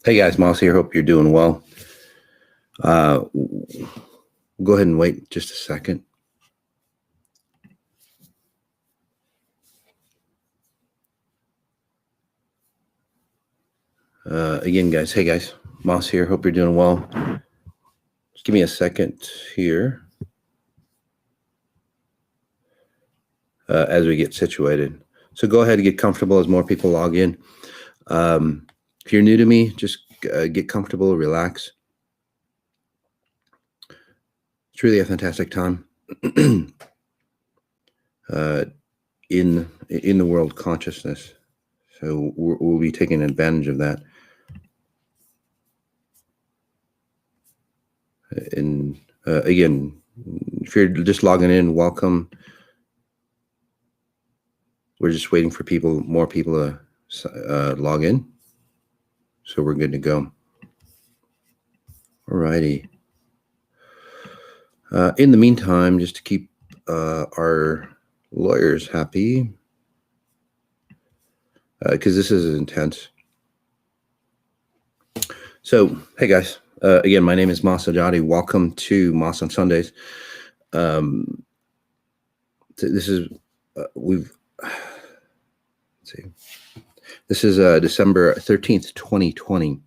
Hey guys, Moss here. Hope you're doing well. Go ahead and wait just a second. Again, guys. Hey guys, Moss here. Hope you're doing well. Just give me a second here as we get situated. So go ahead and get comfortable as more people log in. If you're new to me, just get comfortable, relax. It's really a fantastic time in the world consciousness. So we'll be taking advantage of that. And again, if you're just logging in, welcome. We're just waiting for more people to log in. So we're good to go. All righty. In the meantime, just to keep our lawyers happy, because this is intense. So, hey guys, again, my name is Sajady. Welcome to Moss on Sundays. This is let's see. This is December 13th, 2020.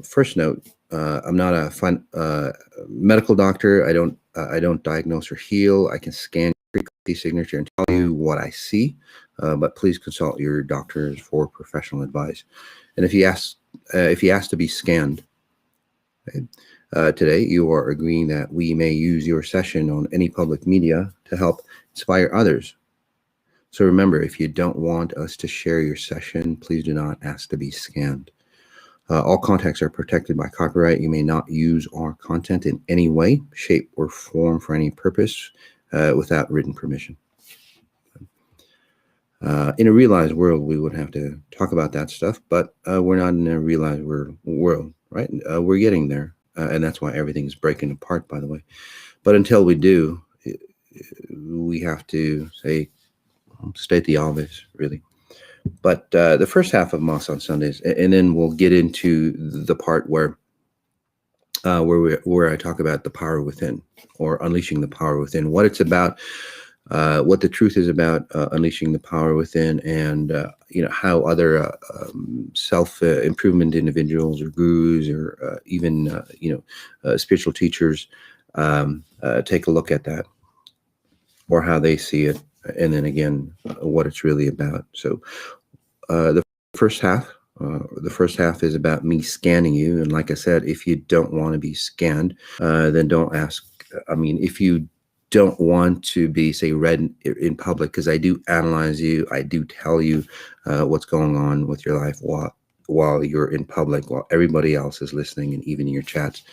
First note: I'm not a medical doctor. I don't diagnose or heal. I can scan your frequency signature and tell you what I see, but please consult your doctors for professional advice. And if you ask to be scanned, okay, today, you are agreeing that we may use your session on any public media to help inspire others. So remember, if you don't want us to share your session, please do not ask to be scanned. All contacts are protected by copyright. You may not use our content in any way, shape, or form for any purpose without written permission. In a realized world, we would have to talk about that stuff, but we're not in a realized world, right? We're getting there, and that's why everything's breaking apart, by the way. But until we do, we have to state the obvious, really. But the first half of Moss on Sundays, and then we'll get into the part where I talk about the power within, or unleashing the power within, what it's about, what the truth is about unleashing the power within, and how other self-improvement individuals or gurus or even spiritual teachers take a look at that, or how they see it, and then again what it's really about. So the first half is about me scanning you, and like I said, if you don't want to be scanned, then don't ask. I mean, if you don't want to be, say, read in public, because I do analyze you, I do tell you what's going on with your life while you're in public, while everybody else is listening, and even in your chats.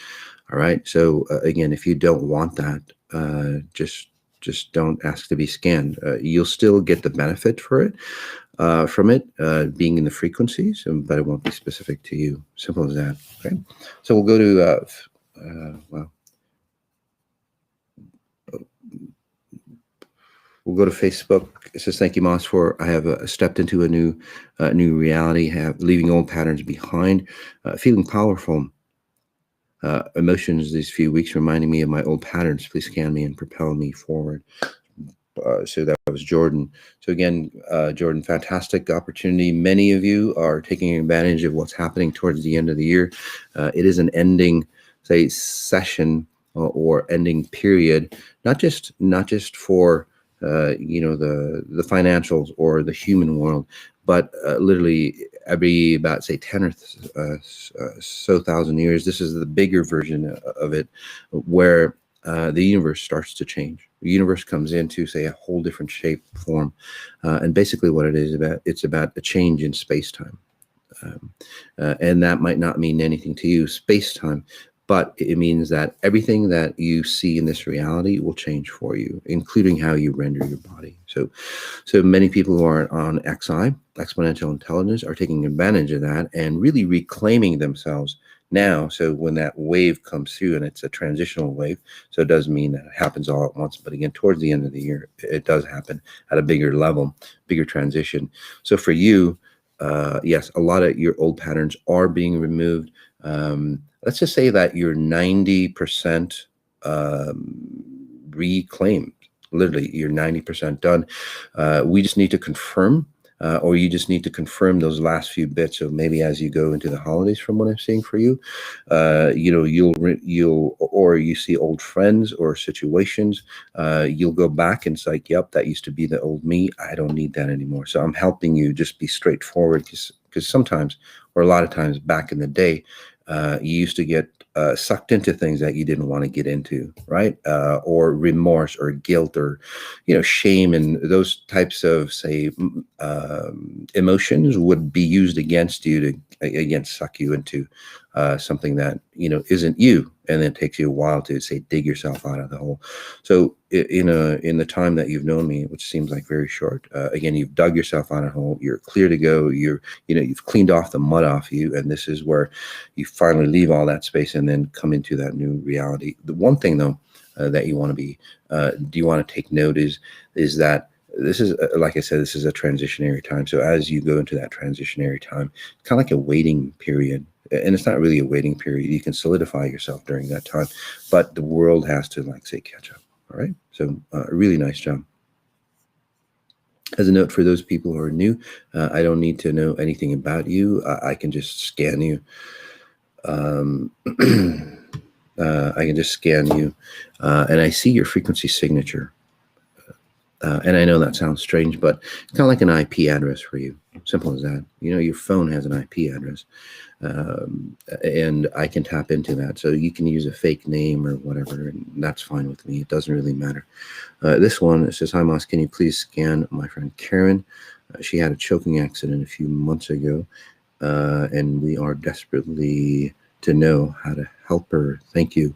All right. So again, if you don't want that, just don't ask to be scanned. You'll still get the benefit from it being in the frequencies, but it won't be specific to you. Simple as that. Okay. So we'll go to we'll go to Facebook. It says, "Thank you, Moss, I have stepped into a new reality, leaving old patterns behind, feeling powerful. Emotions these few weeks reminding me of my old patterns. Please scan me and propel me forward." So that was Jordan. So again, Jordan, fantastic opportunity. Many of you are taking advantage of what's happening towards the end of the year. It is an ending, say, session or ending period, not just for the financials or the human world, but literally every about, say, 10 or so thousand years, this is the bigger version of it, where the universe starts to change. The universe comes into, say, a whole different shape, form, and basically what it's about a change in space-time. And that might not mean anything to you, space-time, but it means that everything that you see in this reality will change for you, including how you render your body. So many people who are on Xponential Intelligence, are taking advantage of that and really reclaiming themselves now. So when that wave comes through, and it's a transitional wave, so it doesn't mean that it happens all at once, but again, towards the end of the year, it does happen at a bigger level, bigger transition. So for you, yes, a lot of your old patterns are being removed. Let's just say that you're 90% reclaimed. Literally, you're 90% done. We just need to confirm, or you just need to confirm those last few bits. So maybe as you go into the holidays, from what I'm seeing for you, you'll or you see old friends or situations, you'll go back and it's like, yep, that used to be the old me. I don't need that anymore. So I'm helping you just be straightforward, because sometimes, or a lot of times back in the day, you used to get sucked into things that you didn't want to get into, right? Or remorse or guilt or, shame, and those types of, say, emotions would be used against you to, again, suck you into something that, isn't you. And then it takes you a while to, say, dig yourself out of the hole. So in the time that you've known me, which seems like very short, again, you've dug yourself out of the hole. You're clear to go. You've cleaned off the mud off you. And this is where you finally leave all that space and then come into that new reality. The one thing, though, that you want to take note is that this is, like I said, this is a transitionary time. So as you go into that transitionary time, it's kind of like a waiting period. And it's not really a waiting period. You can solidify yourself during that time, but the world has to, like, say, catch up. All right. So really nice job. As a note for those people who are new, I don't need to know anything about you. I can just scan you. I can just scan you, and I see your frequency signature. And I know that sounds strange, but it's kind of like an IP address for you. Simple as that. Your phone has an IP address, and I can tap into that. So you can use a fake name or whatever, and that's fine with me. It doesn't really matter. This one, it says, "Hi, Moss. Can you please scan my friend Karen? She had a choking accident a few months ago, and we are desperately to know how to help her. Thank you."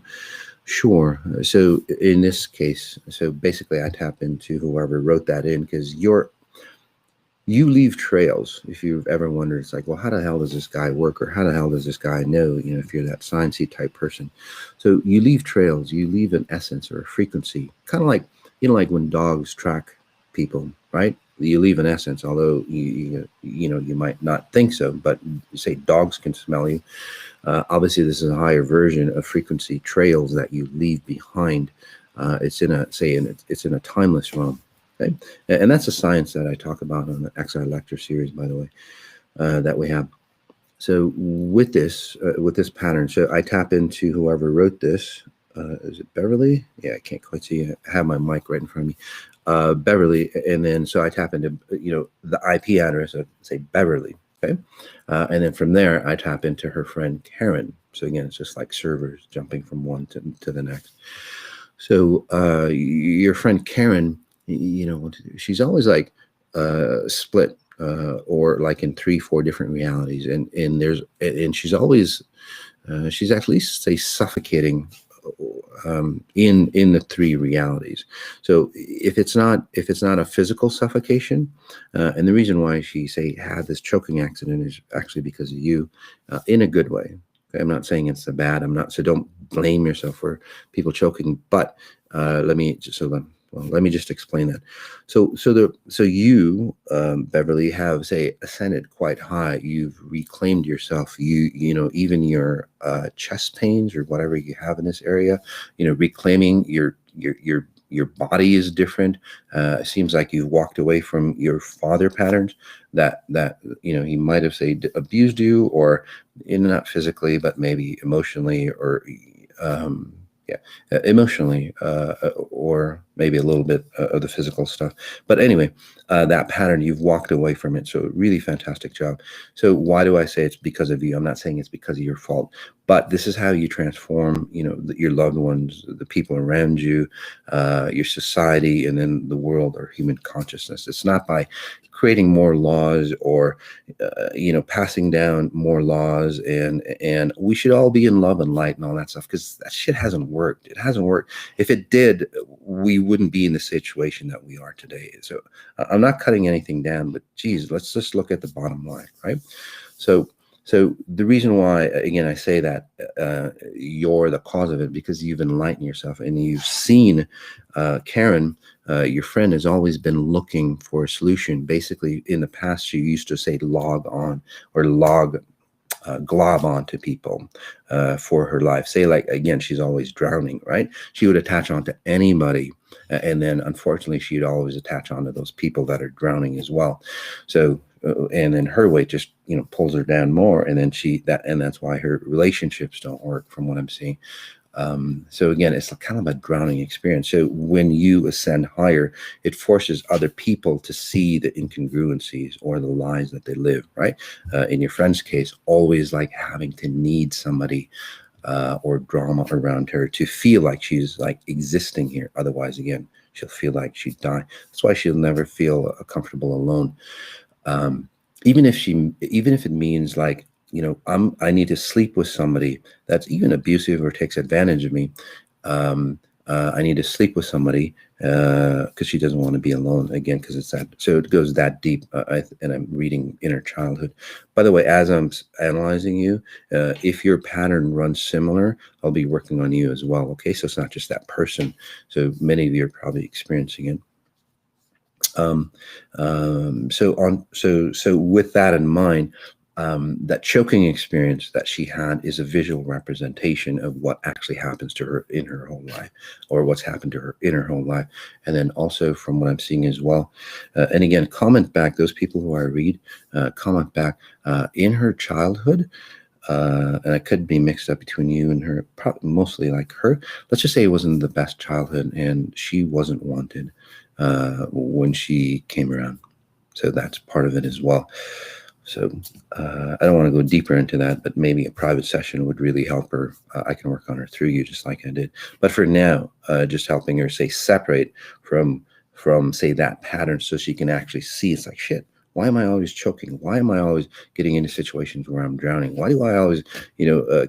Sure. So in this case, so basically I tap into whoever wrote that in, because you leave trails. If you've ever wondered, it's like, well, how the hell does this guy work? Or how the hell does this guy know, if you're that sciencey type person. So you leave trails, you leave an essence or a frequency, kind of like, like when dogs track people, right? You leave an essence, although you might not think so, but you say dogs can smell you. Obviously, this is a higher version of frequency trails that you leave behind. It's in a timeless realm. Okay, and that's a science that I talk about on the XI lecture series, by the way, that we have. So with this pattern, so I tap into whoever wrote this. Is it Beverly? Yeah, I can't quite see. I have my mic right in front of me. Beverly, and then so I tap into the IP address of, say, Beverly. Okay, and then from there I tap into her friend Karen. So again, it's just like servers jumping from one to the next. So your friend Karen, she's always like split or like in 3-4 different realities, and she's always she's at least, say, suffocating in the 3 realities. So if it's not a physical suffocation, and the reason why she, say, had this choking accident is actually because of you, in a good way. Okay? I'm not saying it's a bad. So don't blame yourself for people choking. But let me just explain that. So you, Beverly, have, say, ascended quite high. You've reclaimed yourself. Even your chest pains or whatever you have in this area, reclaiming your body is different. It seems like you've walked away from your father patterns that he might have, say, abused you, or not physically, but maybe emotionally, or emotionally, or maybe a little bit of the physical stuff. But anyway, that pattern, you've walked away from it. So really fantastic job. So why do I say it's because of you? I'm not saying it's because of your fault, but this is how you transform, your loved ones, the people around you, your society, and then the world or human consciousness. It's not by creating more laws or passing down more laws, and we should all be in love and light and all that stuff, because that shit hasn't worked. It hasn't worked. If it did, we wouldn't be in the situation that we are today. So I'm not cutting anything down, but geez, let's just look at the bottom line, right? So So the reason why, again, I say that you're the cause of it, because you've enlightened yourself and you've seen Karen, your friend, has always been looking for a solution. Basically, in the past, she used to say log on or glob on to people for her life. Say, like, again, she's always drowning, right? She would attach on to anybody. And then, unfortunately, she'd always attach on to those people that are drowning as well. So, and then her weight just, pulls her down more. And then that's why her relationships don't work, from what I'm seeing. So again, it's kind of a drowning experience. So when you ascend higher, it forces other people to see the incongruencies or the lies that they live, right? In your friend's case, always like having to need somebody or drama around her to feel like she's like existing here. Otherwise, again, she'll feel like she'd die. That's why she'll never feel comfortable alone. Even if it means like, I need to sleep with somebody that's even abusive or takes advantage of me. I need to sleep with somebody because she doesn't want to be alone, again, because it's that. So it goes that deep. And I'm reading inner childhood. By the way, as I'm analyzing you, if your pattern runs similar, I'll be working on you as well. Okay, so it's not just that person. So many of you are probably experiencing it. So with that in mind, that choking experience that she had is a visual representation of what actually happens to her in her whole life, or what's happened to her in her whole life. And then also from what I'm seeing as well, and again, comment back, those people who I read, comment back in her childhood. And it could be mixed up between you and her, mostly like her. Let's just say it wasn't the best childhood and she wasn't wanted when she came around. So that's part of it as well. So I don't want to go deeper into that, but maybe a private session would really help her. I can work on her through you, just like I did. But for now, just helping her, say, separate from say, that pattern, so she can actually see. It's like, shit, why am I always choking? Why am I always getting into situations where I'm drowning? Why do I always,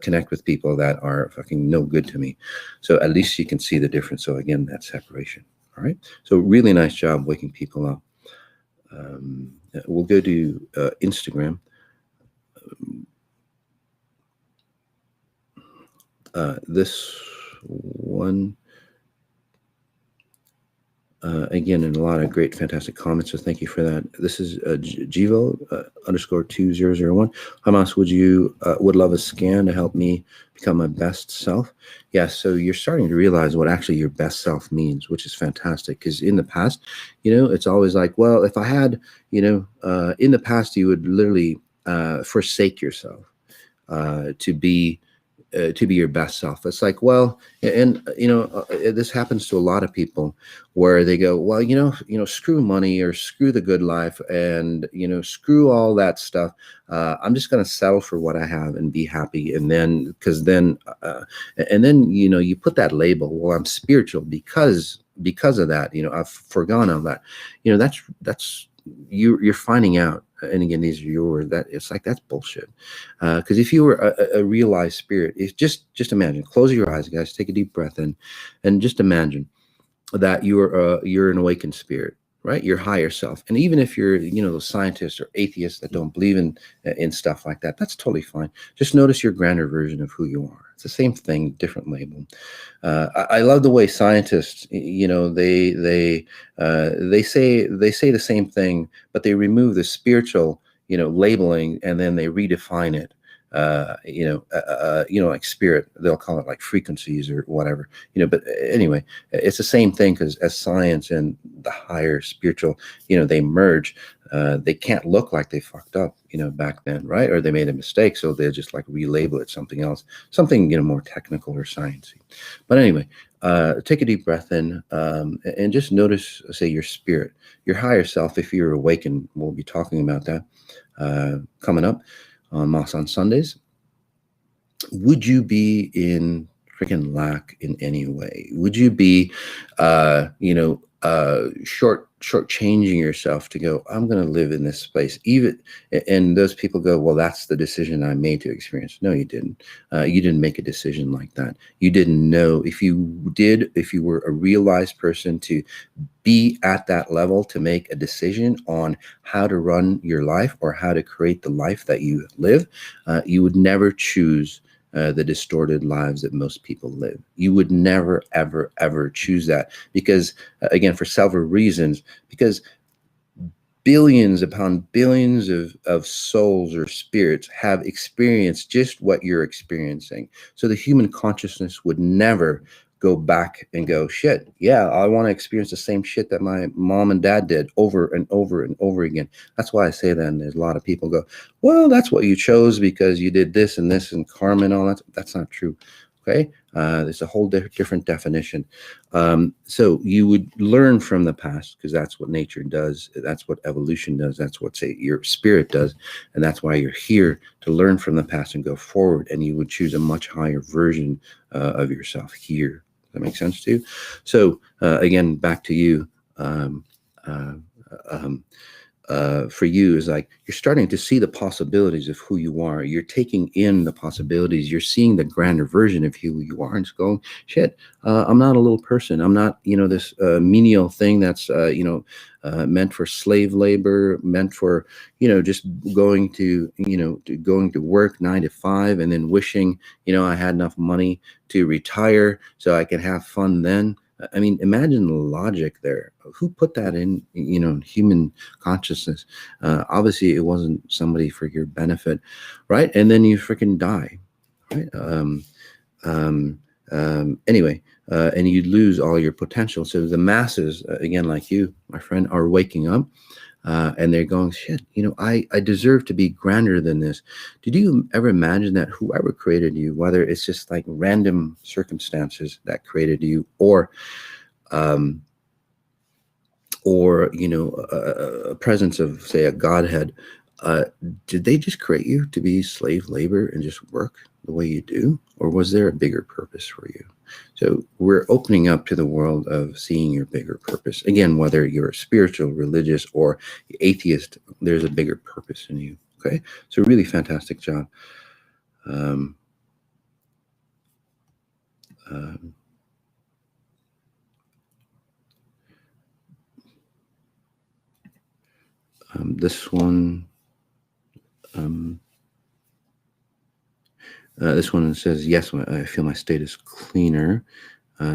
connect with people that are fucking no good to me? So at least she can see the difference. So again, that separation. All right. So really nice job waking people up. We'll go to Instagram. This one, again, and a lot of great, fantastic comments. So thank you for that. This is Jivo _2001. Hamas, would love a scan to help me become my best self. Yeah, so you're starting to realize what actually your best self means, which is fantastic. Because in the past, it's always like, well, if I had, in the past, you would literally forsake yourself to be your best self. It's like, well, and this happens to a lot of people, where they go, well, screw money, or screw the good life, and screw all that stuff. I'm just going to settle for what I have and be happy. And then, you put that label, well, I'm spiritual because of that. I've forgone all that. That's you're finding out. And again, these are your words, that it's like, that's bullshit. Because if you were a realized spirit, it's just imagine, close your eyes, guys, take a deep breath in, and just imagine that you're an awakened spirit, right? Your higher self. And even if you're, those scientists or atheists that don't believe in stuff like that, that's totally fine. Just notice your grander version of who you are. It's the same thing, different label. I love the way scientists, they say the same thing, but they remove the spiritual, labeling, and then they redefine it. Like spirit, they'll call it like frequencies or whatever, but anyway, it's the same thing, because as science and the higher spiritual, they merge, they can't look like they fucked up, back then, right? Or they made a mistake, so they'll just like relabel it something else, something, more technical or sciencey. But anyway, take a deep breath in, and just notice, say, your spirit, your higher self. If you're awakened, we'll be talking about that coming up on Moss on Sundays. Would you be in freaking lack in any way? Would you be, short shortchanging yourself to go, I'm going to live in this place. And those people go, well, that's the decision I made to experience. No, you didn't. You didn't make a decision like that. You didn't know. If you were a realized person to be at that level to make a decision on how to run your life or how to create the life that you live, you would never choose the distorted lives that most people live. You would never, ever, ever choose that because, again, for several reasons, because billions upon billions of souls or spirits have experienced just what you're experiencing. So the human consciousness would never go back and go, shit, yeah, I want to experience the same shit that my mom and dad did over and over and over again. That's why I say that. And there's a lot of people go, well, that's what you chose because you did this and this and karma and all that. That's not true. Okay. There's a whole different definition. So you would learn from the past because that's what nature does. That's what evolution does. That's what, say, your spirit does. And that's why you're here, to learn from the past and go forward. And you would choose a much higher version of yourself here. Does that make sense to you? So again, back to you. For you is like you're starting to see the possibilities of who you are. You're taking in the possibilities. You're seeing the grander version of who you are, and just going, shit, I'm not a little person. I'm not, this menial thing that's meant for slave labor, meant for just going to going to work 9 to 5 and then wishing I had enough money to retire so I can have fun then. I mean, imagine the logic there. Who put that in, human consciousness? Obviously, it wasn't somebody for your benefit, right? And then you freaking die, right? Anyway, and you lose all your potential. So the masses, again, like you, my friend, are waking up. And they're going, shit, I deserve to be grander than this. Did you ever imagine that whoever created you, whether it's just like random circumstances that created you, or a presence of, say, a Godhead, did they just create you to be slave labor and just work the way you do? Or was there a bigger purpose for you? So we're opening up to the world of seeing your bigger purpose. Again, whether you're spiritual, religious, or atheist, there's a bigger purpose in you. Okay, so really fantastic job. This one. This one says, yes, I feel my state is cleaner.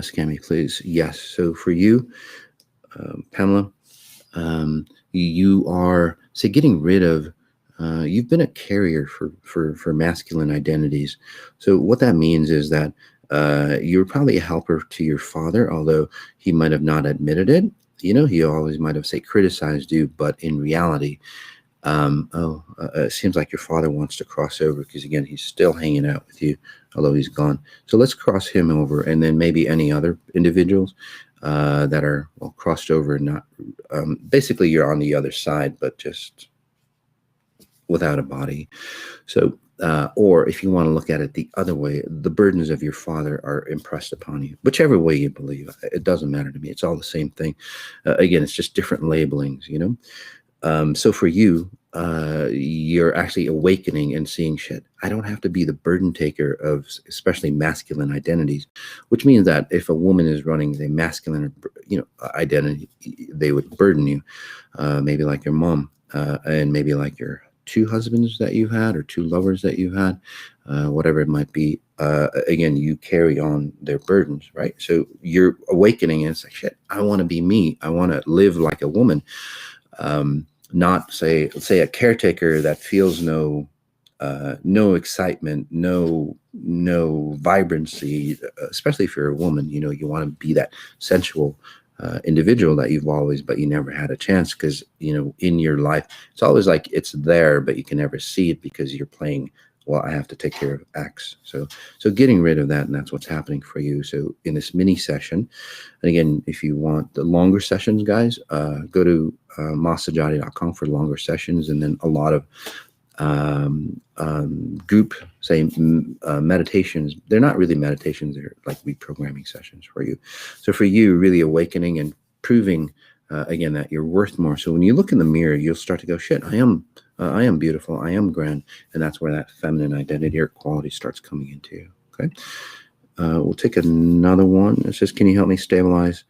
Scan me, please. Yes. So for you, Pamela, you are, say, getting rid of, you've been a carrier for masculine identities. So what that means is that you're probably a helper to your father, although he might have not admitted it. He always might have, say, criticized you, but in reality, it seems like your father wants to cross over because, again, he's still hanging out with you, although he's gone. So let's cross him over, and then maybe any other individuals that are, well, crossed over and not, basically you're on the other side, but just without a body. So, or if you want to look at it the other way, the burdens of your father are impressed upon you. Whichever way you believe, it doesn't matter to me. It's all the same thing. Again, it's just different labelings, So for you, you're actually awakening and seeing, shit, I don't have to be the burden taker of especially masculine identities, which means that if a woman is running a masculine, identity, they would burden you, maybe like your mom, and maybe like your 2 husbands that you've had or 2 lovers that you've had, whatever it might be. Again, you carry on their burdens, right? So you're awakening and it's like, shit, I want to be me. I want to live like a woman. Not say a caretaker that feels no excitement, no vibrancy, especially if you're a woman. You want to be that sensual individual that you've always, but you never had a chance because, in your life, it's always like it's there, but you can never see it because you're playing, well, I have to take care of X. So getting rid of that, and that's what's happening for you. So in this mini session, and again, if you want the longer sessions, guys, go to Sajady.com for longer sessions, and then a lot of group, say, meditations. They're not really meditations, they're like reprogramming sessions for you. So for you, really awakening and proving again, that you're worth more. So when you look in the mirror, you'll start to go, shit, I am beautiful, I am grand. And that's where that feminine identity or quality starts coming into you. Okay. We'll take another one. It says, can you help me stabilize?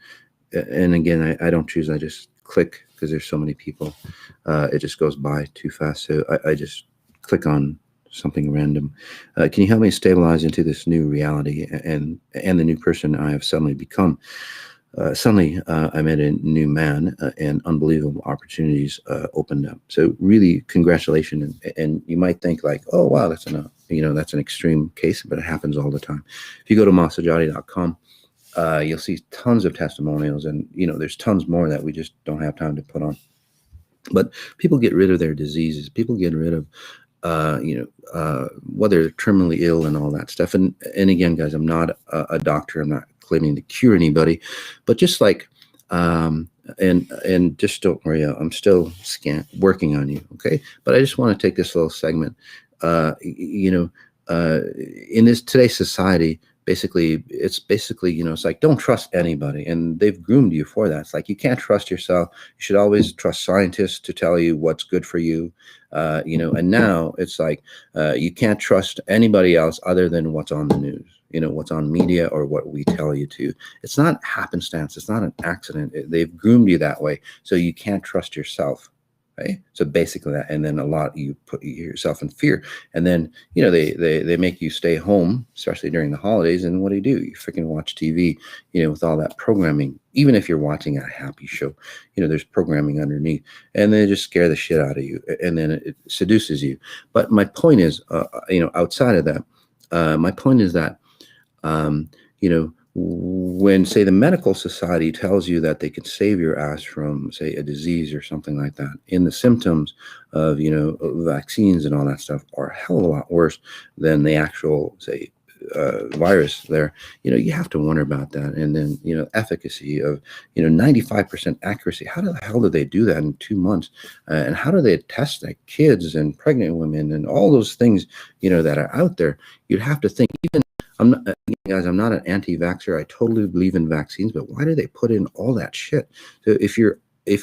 And again, I don't choose, I just click because there's so many people. It just goes by too fast. So I just click on something random. Can you help me stabilize into this new reality and the new person I have suddenly become? Suddenly, I met a new man, and unbelievable opportunities opened up. So, really, congratulations. And you might think like, "Oh, wow, that's that's an extreme case," but it happens all the time. If you go to Sajady.com, you'll see tons of testimonials, and there's tons more that we just don't have time to put on. But people get rid of their diseases. People get rid of whether they're terminally ill and all that stuff. And again, guys, I'm not a doctor. I'm not claiming to cure anybody, but just like, and just don't worry, I'm still working on you. Okay. But I just want to take this little segment, in this today's society, it's like, don't trust anybody. And they've groomed you for that. It's like, you can't trust yourself. You should always trust scientists to tell you what's good for you. And now it's like, you can't trust anybody else other than what's on the news, what's on media or what we tell you to. It's not happenstance. It's not an accident. They've groomed you that way. So you can't trust yourself. Right? So basically that, and then a lot, you put yourself in fear, and then they make you stay home, especially during the holidays. And what do? You freaking watch TV, with all that programming. Even if you're watching a happy show, there's programming underneath, and they just scare the shit out of you, and then it seduces you. But my point is, outside of that, my point is that, when, say, the medical society tells you that they can save your ass from, say, a disease or something like that, in the symptoms of, vaccines and all that stuff are a hell of a lot worse than the actual, say, virus there, you have to wonder about that. And then, efficacy of, 95% accuracy. How the hell do they do that in 2 months? And how do they test like kids and pregnant women and all those things, that are out there? You'd have to think, even, guys, I'm not an anti-vaxxer. I totally believe in vaccines, but why do they put in all that shit? So if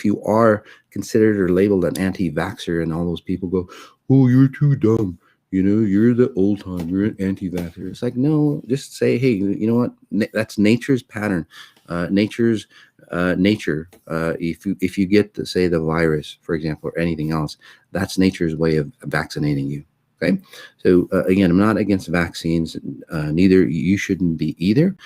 you are considered or labeled an anti-vaxxer, and all those people go, "Oh, you're too dumb. You're the old time. You're an anti-vaxxer." It's like, no, just say, hey, you know what? That's nature's pattern. Nature. If you get to, say, the virus, for example, or anything else, that's nature's way of vaccinating you. Okay. So again, I'm not against vaccines. Neither you shouldn't be either.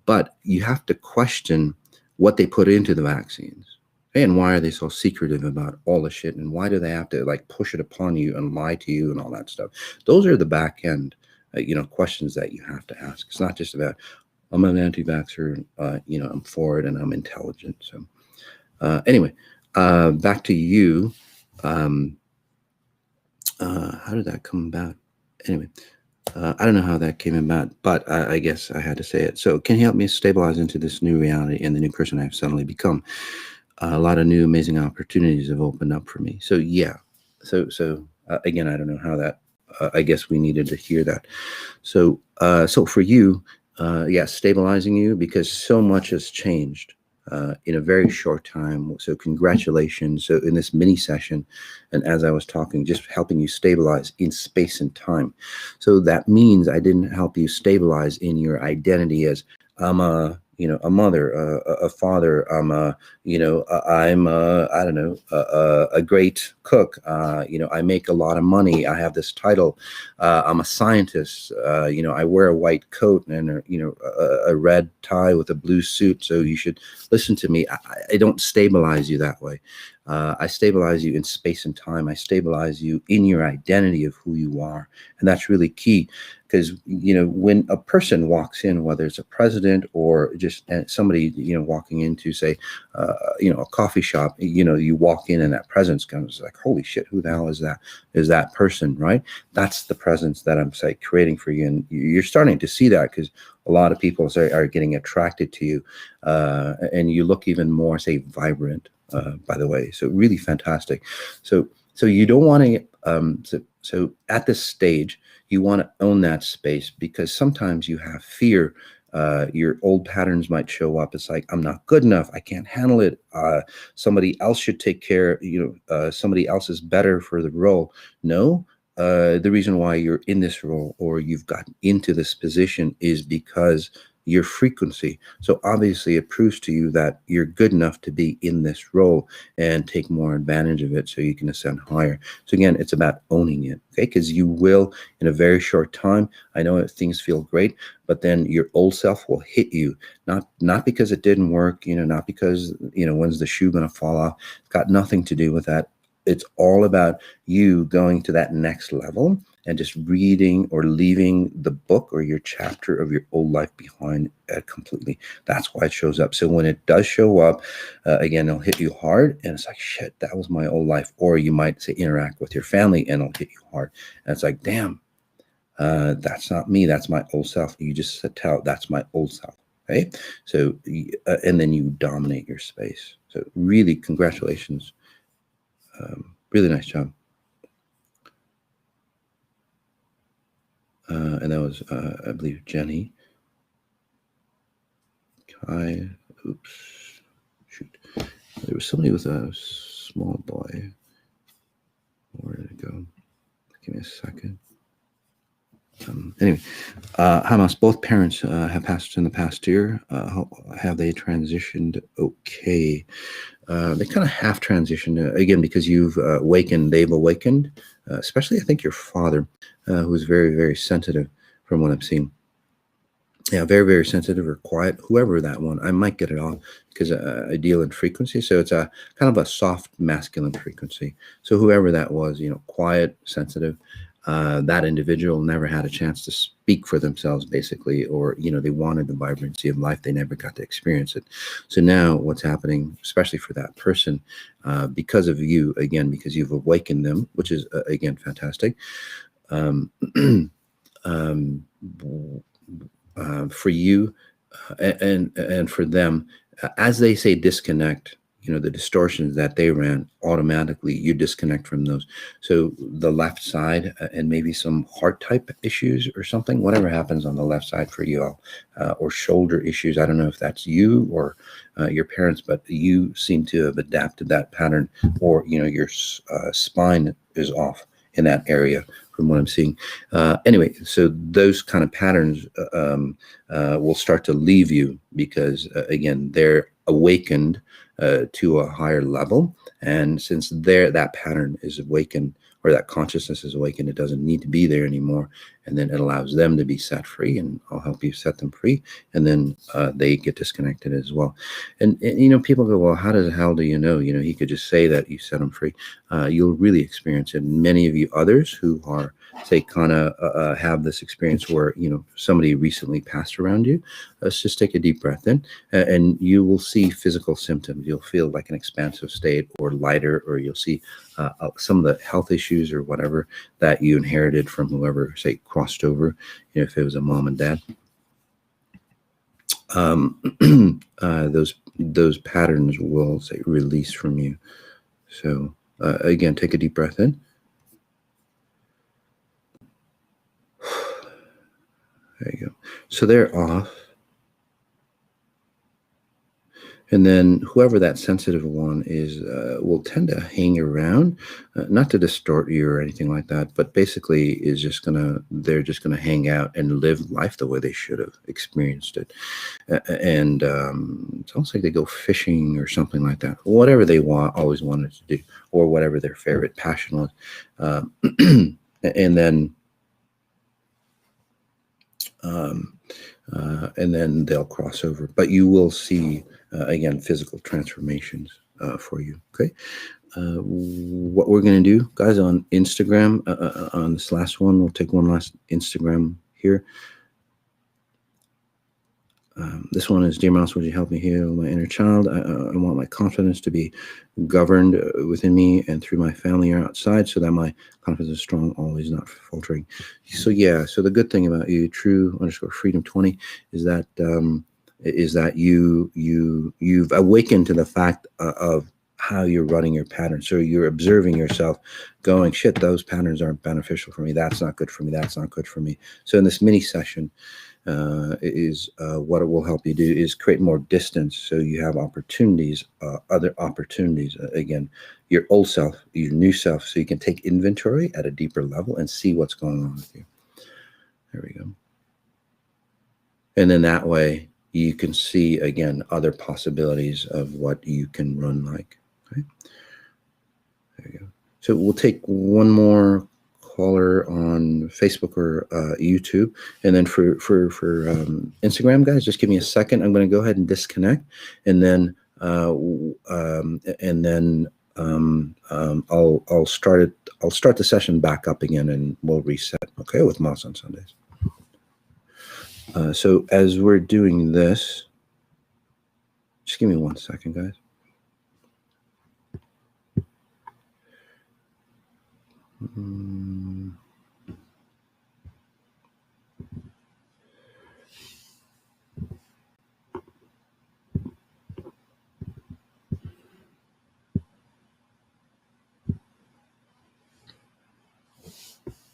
But you have to question what they put into the vaccines. Okay? And why are they so secretive about all the shit? And why do they have to like push it upon you and lie to you and all that stuff? Those are the back end, questions that you have to ask. It's not just about, I'm an anti-vaxxer, I'm for it and I'm intelligent. So anyway, back to you. How did that come about? Anyway, I don't know how that came about, but I guess I had to say it. So can you help me stabilize into this new reality and the new person I've suddenly become? A lot of new amazing opportunities have opened up for me. So yeah. So again, I don't know how that, I guess we needed to hear that. So for you, stabilizing you, because so much has changed in a very short time. So congratulations. So in this mini session, and as I was talking, just helping you stabilize in space and time. So that means I didn't help you stabilize in your identity as, I'm a mother, a father. I'm I don't know, a great cook. I make a lot of money. I have this title. I'm a scientist. I wear a white coat and a red tie with a blue suit. So you should listen to me. I don't stabilize you that way. I stabilize you in space and time. I stabilize you in your identity of who you are. And that's really key, because, when a person walks in, whether it's a president or just somebody, walking into, say, a coffee shop, you walk in and that presence comes, like, holy shit, who the hell is that? Is that person, right? That's the presence that I'm, say, creating for you. And you're starting to see that, because a lot of people are getting attracted to you, and you look even more, say, vibrant, by the way. So really fantastic. So you don't want to, so at this stage, you want to own that space, because sometimes you have fear Your old patterns might show up. It's like, I'm not good enough. I can't handle it. Somebody else should take care. Somebody else is better for the role. No, the reason why you're in this role or you've gotten into this position is because your frequency. So obviously it proves to you that you're good enough to be in this role and take more advantage of it so you can ascend higher. So again, it's about owning it, okay? Because you will, in a very short time, I know things feel great, but then your old self will hit you, not because it didn't work, not because, when's the shoe going to fall off? It's got nothing to do with that. It's all about you going to that next level and just reading or leaving the book or your chapter of your old life behind completely. That's why it shows up. So when it does show up, again, it'll hit you hard. And it's like, shit, that was my old life. Or you might say interact with your family and it'll hit you hard. And it's like, damn, that's not me. That's my old self. You just tell that's my old self. Okay. So, and then you dominate your space. So really, congratulations. Really nice job. And that was, I believe, Jenny. Kai. Oops. Shoot. There was somebody with a small boy. Where did it go? Give me a second. Anyway, Hamas, both parents have passed in the past year. Have they transitioned okay? They kind of half transitioned, again, because you've awakened, they've awakened, especially I think your father, who was very, very sensitive from what I've seen. Yeah, very, very sensitive or quiet, whoever that one. I might get it all because I deal in frequency. So it's a kind of a soft masculine frequency. So whoever that was, quiet, sensitive, that individual never had a chance to speak for themselves, basically, or, they wanted the vibrancy of life. They never got to experience it. So now what's happening, especially for that person, because of you, again, because you've awakened them, which is, again, fantastic. For you and for them, as they say disconnect, the distortions that they ran, automatically you disconnect from those. So the left side and maybe some heart type issues or something, whatever happens on the left side for you all, or shoulder issues. I don't know if that's you or your parents, but you seem to have adapted that pattern, or your spine is off in that area from what I'm seeing. Anyway, so those kind of patterns will start to leave you because, again, they're awakened to a higher level. And since that pattern is awakened, or that consciousness is awakened, it doesn't need to be there anymore. And then it allows them to be set free, and I'll help you set them free. And then they get disconnected as well. And people go, well, how the hell do you know? He could just say that you set them free. You'll really experience it. And many of you others who are, say, kind of have this experience where, somebody recently passed around you, let's just take a deep breath in, and you will see physical symptoms. You'll feel like an expansive state or lighter, or you'll see some of the health issues or whatever that you inherited from whoever, say, crossed over, if it was a mom and dad. Those patterns will, say, release from you. So again, take a deep breath in. There you go. So they're off. And then whoever that sensitive one is will tend to hang around, not to distort you or anything like that, but basically is they're just gonna hang out and live life the way they should have experienced it. And it's almost like they go fishing or something like that. Whatever they always wanted to do, or whatever their favorite passion was. And then they'll cross over. But you will see, again, physical transformations for you. Okay. What we're going to do, guys, on Instagram, on this last one, we'll take one last Instagram here. This one is, dear Mouse, would you help me heal my inner child? I want my confidence to be governed within me and through my family or outside, so that my confidence is strong, always not faltering. So yeah, so the good thing about you, true_freedom20, is that you've awakened to the fact of how you're running your pattern. So you're observing yourself going, shit, those patterns aren't beneficial for me. That's not good for me. That's not good for me. So in this mini session, what it will help you do is create more distance, so you have opportunities, other opportunities. Again, your old self, your new self, so you can take inventory at a deeper level and see what's going on with you. There we go. And then that way you can see, again, other possibilities of what you can run like. Okay. There you go. So we'll take one more caller on Facebook or YouTube, and then for Instagram, guys, just give me a second. I'm going to go ahead and disconnect, and then I'll start it. I'll start the session back up again, and we'll reset. Okay, with Moss on Sundays. So as we're doing this, just give me 1 second, guys.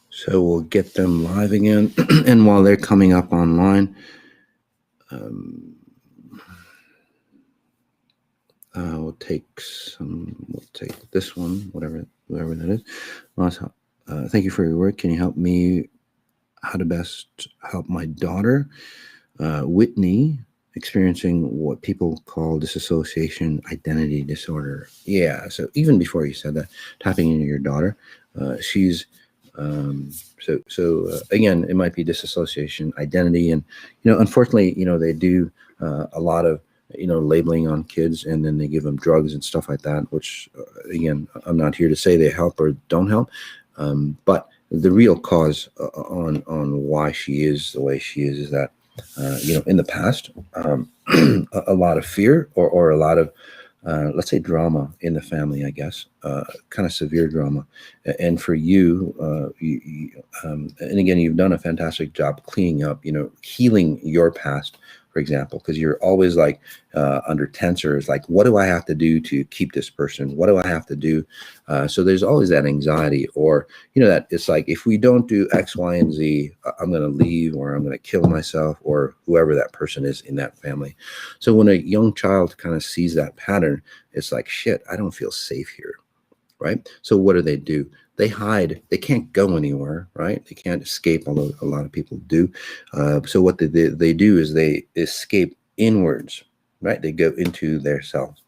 So we'll get them live again, and while they're coming up online, we'll take this one, whatever that is. Thank you for your work. Can you help me how to best help my daughter, Whitney, experiencing what people call disassociation identity disorder? Yeah, so even before you said that, tapping into your daughter, she's again, it might be disassociation identity, and unfortunately, they do a lot of labeling on kids, and then they give them drugs and stuff like that, which again, I'm not here to say they help or don't help, but the real cause on why she is the way she is that in the past, a lot of fear or a lot of let's say drama in the family, I guess, kind of severe drama. And for you, and again, you've done a fantastic job cleaning up, healing your past, for example, because you're always like under tensor. It's like, what do I have to do to keep this person? What do I have to do? So there's always that anxiety, or, that it's like, if we don't do X, Y, and Z, I'm going to leave, or I'm going to kill myself, or whoever that person is in that family. So when a young child kind of sees that pattern, it's like, shit, I don't feel safe here. Right? So what do? They hide. They can't go anywhere, right? They can't escape, although a lot of people do. So what they do is they escape inwards, right? They go into their selves.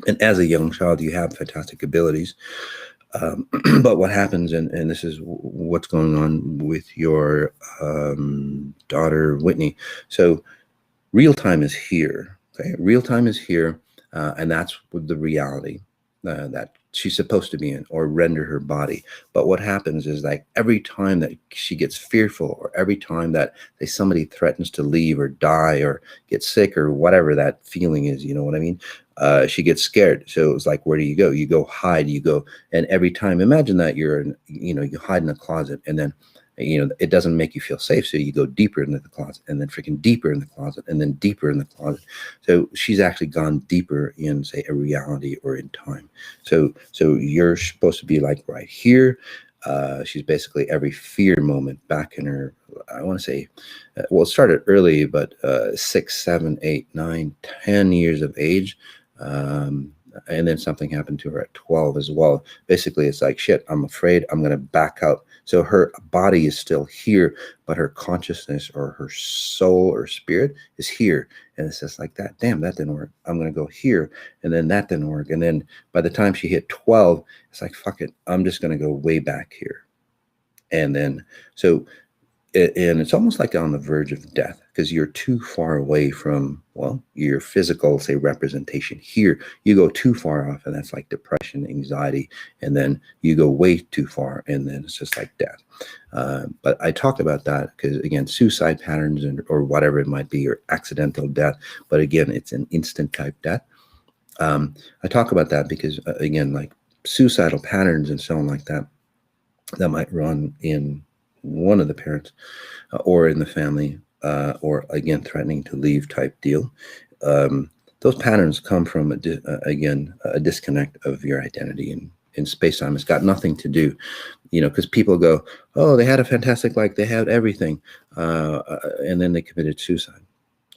And as a young child, you have fantastic abilities. But what happens, and this is what's going on with your daughter, Whitney. So real time is here. Okay, real time is here, and that's the reality that she's supposed to be in, or render her body. But what happens is, like, every time that she gets fearful, or every time that somebody threatens to leave or die or get sick or whatever that feeling is, you know what I mean? She gets scared. So it's like, where do? You go hide, and every time, imagine that you hide in a closet, and then it doesn't make you feel safe. So you go deeper into the closet, and then freaking deeper in the closet, and then deeper in the closet. So she's actually gone deeper in, say, a reality or in time. So you're supposed to be like right here. She's basically every fear moment back in her, I want to say, well, it started early, but 6, 7, 8, 9, 10 years of age. And then something happened to her at 12 as well. Basically, it's like, shit, I'm afraid, I'm going to back out. So her body is still here, but her consciousness or her soul or spirit is here. And it's just like that. Damn, that didn't work. I'm going to go here. And then that didn't work. And then by the time she hit 12, it's like, fuck it, I'm just going to go way back here. And then, and it's almost like on the verge of death, because you're too far away from, well, your physical, say, representation here. You go too far off, and that's like depression, anxiety, and then you go way too far, and then it's just like death. But I talked about that because, again, suicide patterns or whatever it might be, or accidental death, but again, it's an instant type death. I talk about that because, again, like suicidal patterns and so on like that, that might run in one of the parents or in the family, or again, threatening to leave type deal. Those patterns come from, a disconnect of your identity in space-time. It's got nothing to do, because people go, oh, they had a fantastic life, they had everything, and then they committed suicide,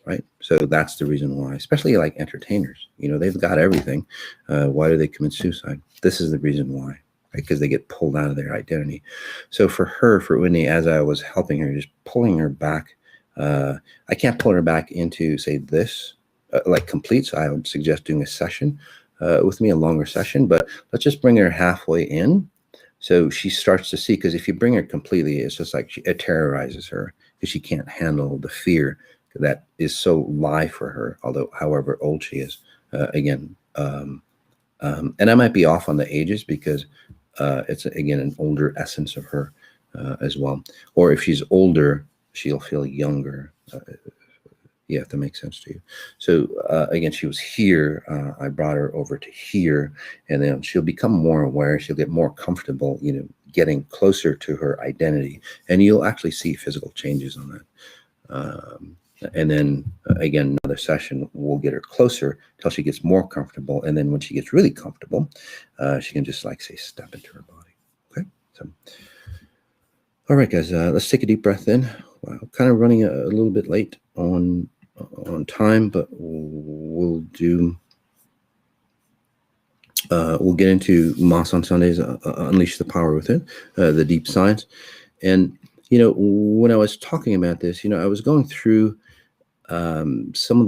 right? So that's the reason why, especially like entertainers, they've got everything. Why do they commit suicide? This is the reason why, right? Because they get pulled out of their identity. So for Whitney, as I was helping her, just pulling her back, I can't pull her back into, say, this, like complete. So I would suggest doing a session with me, a longer session, but let's just bring her halfway in. So she starts to see, because if you bring her completely, it's just like it terrorizes her, because she can't handle the fear that is so live for her, although however old she is. And I might be off on the ages, because it's, again, an older essence of her as well. Or if she's older, she'll feel younger. Yeah, if that makes sense to you. So again, she was here. I brought her over to here, and then she'll become more aware. She'll get more comfortable, getting closer to her identity, and you'll actually see physical changes on that. And then again, another session, we'll get her closer till she gets more comfortable, and then when she gets really comfortable, she can just, like, say, step into her body. Okay. So, all right, guys, let's take a deep breath in. Wow, kind of running a little bit late on time, but we'll get into Mass on Sundays, Unleash the Power Within, the deep science. And, when I was talking about this, I was going through some of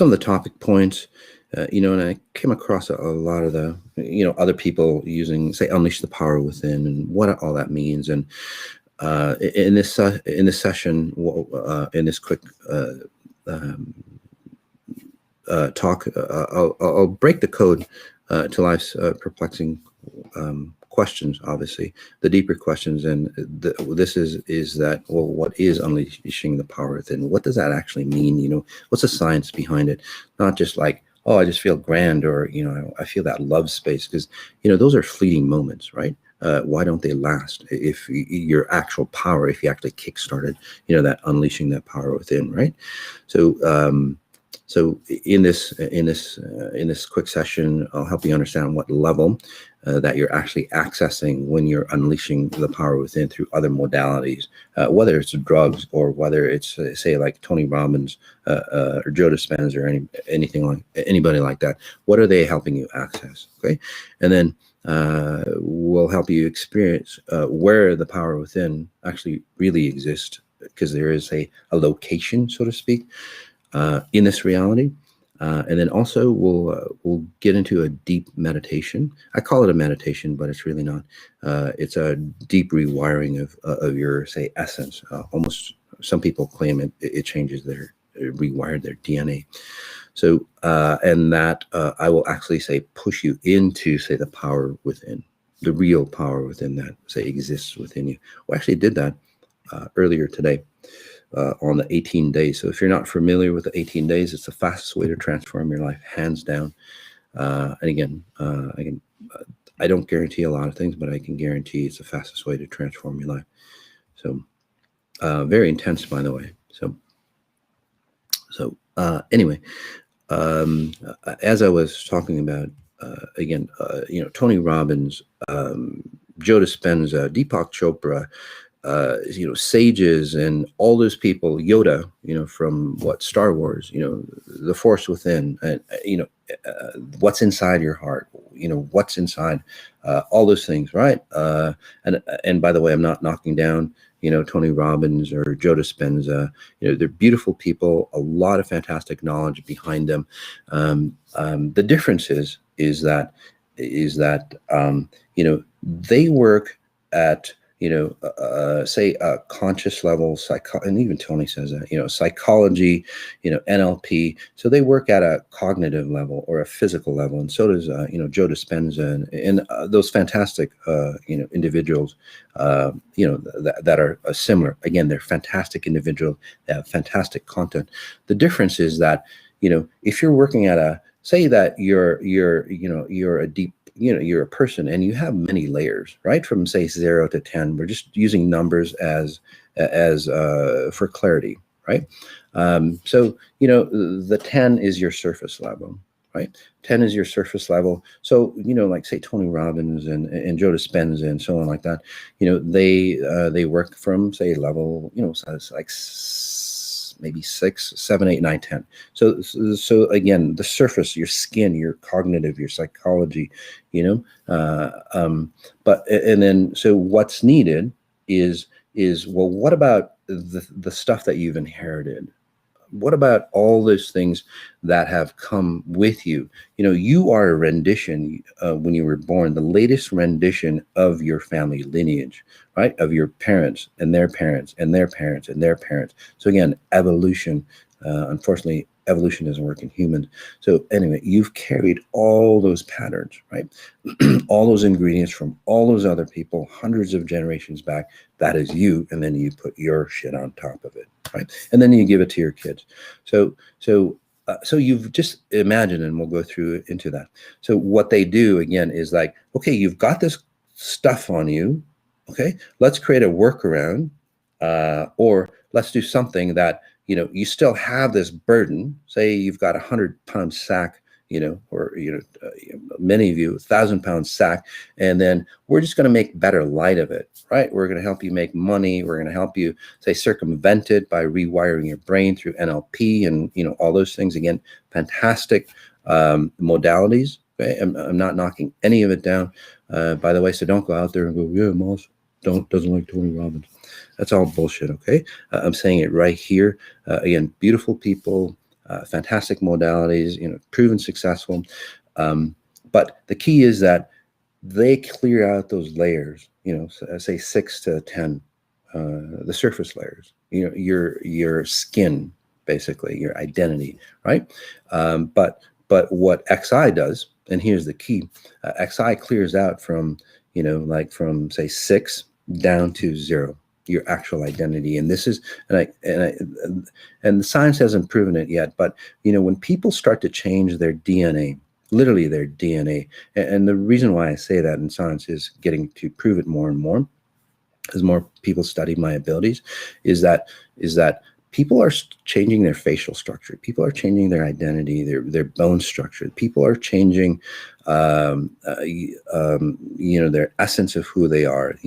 the topic points, and I came across a lot of the, other people using, say, Unleash the Power Within, and what all that means. And in this session, in this quick talk, I'll break the code to life's perplexing questions. Obviously, the deeper questions, and this is that, well, what is unleashing the power within? What does that actually mean? What's the science behind it? Not just like, oh, I just feel grand, or I feel that love space, because those are fleeting moments, right? Why don't they last? If your actual power, if you actually kickstarted, that unleashing that power within, right? So, in this quick session, I'll help you understand what level that you're actually accessing when you're unleashing the power within through other modalities, whether it's drugs, or whether it's, say, like Tony Robbins or Joe Dispenza, or anybody like that. What are they helping you access? Okay, and then will help you experience where the power within actually really exists, because there is a location, so to speak, in this reality. And then also we'll get into a deep meditation. I call it a meditation, but it's really not. It's a deep rewiring of your, say, essence. Almost, some people claim it changes it rewired their DNA. So, and that I will actually, say, push you into, say, the power within, the real power within that, say, exists within you. We actually did that earlier today on the 18 days. So if you're not familiar with the 18 days, it's the fastest way to transform your life, hands down. And again, I don't guarantee a lot of things, but I can guarantee it's the fastest way to transform your life. So very intense, by the way. So anyway, as I was talking about, again, Tony Robbins, Joe Dispenza, Deepak Chopra, sages, and all those people, Yoda, from Star Wars, the Force Within, and what's inside your heart, what's inside, all those things, right? And by the way, I'm not knocking down, Tony Robbins or Joe Dispenza. They're beautiful people, a lot of fantastic knowledge behind them. The difference is that they work at, say, a conscious level, and even Tony says that, psychology, NLP. So they work at a cognitive level or a physical level. And so does, Joe Dispenza and those fantastic, individuals, that are similar. Again, they're fantastic individuals. They have fantastic content. The difference is that, if you're working at say that you're a deep, you're a person and you have many layers, right? From, say, 0 to 10, we're just using numbers as for clarity, right? So, the 10 is your surface level, right? 10 is your surface level. So, like say Tony Robbins and Joe Dispenza and so on like that, they work from say level, so it's like maybe 6, 7, 8, 9, 10. So again, the surface, your skin, your cognitive, your psychology, but and then so what's needed is well, what about the stuff that you've inherited? What about all those things that have come with you? You are a rendition when you were born, the latest rendition of your family lineage, right? Of your parents and their parents and their parents and their parents. So again, evolution. Unfortunately, evolution doesn't work in humans. So anyway, you've carried all those patterns, right? All those ingredients from all those other people, hundreds of generations back. That is you, and then you put your shit on top of it, right? And then you give it to your kids. So you've just imagined, and we'll go through into that. So what they do again is like, okay, you've got this stuff on you. Okay, let's create a workaround, or let's do something that you still have this burden. Say you've got 100-pound sack, or many of you 1,000-pound sack, and then we're just going to make better light of it, right? We're going to help you make money. We're going to help you say circumvent it by rewiring your brain through NLP and all those things. Again, fantastic modalities. Okay, I'm not knocking any of it down, by the way. So don't go out there and go, yeah, Moss doesn't like Tony Robbins. That's all bullshit. Okay, I'm saying it right here. Again, beautiful people. Fantastic modalities, proven successful. But the key is that they clear out those layers, say 6 to 10, the surface layers, your skin, basically, your identity, right? But what XI does, and here's the key, XI clears out from, from say 6 down to 0. Your actual identity. And this is, and the science hasn't proven it yet, but when people start to change their DNA, literally their DNA, and the reason why I say that in science is getting to prove it more and more as more people study my abilities, is that people are changing their facial structure. People are changing their identity, their bone structure. People are changing, their essence of who they are.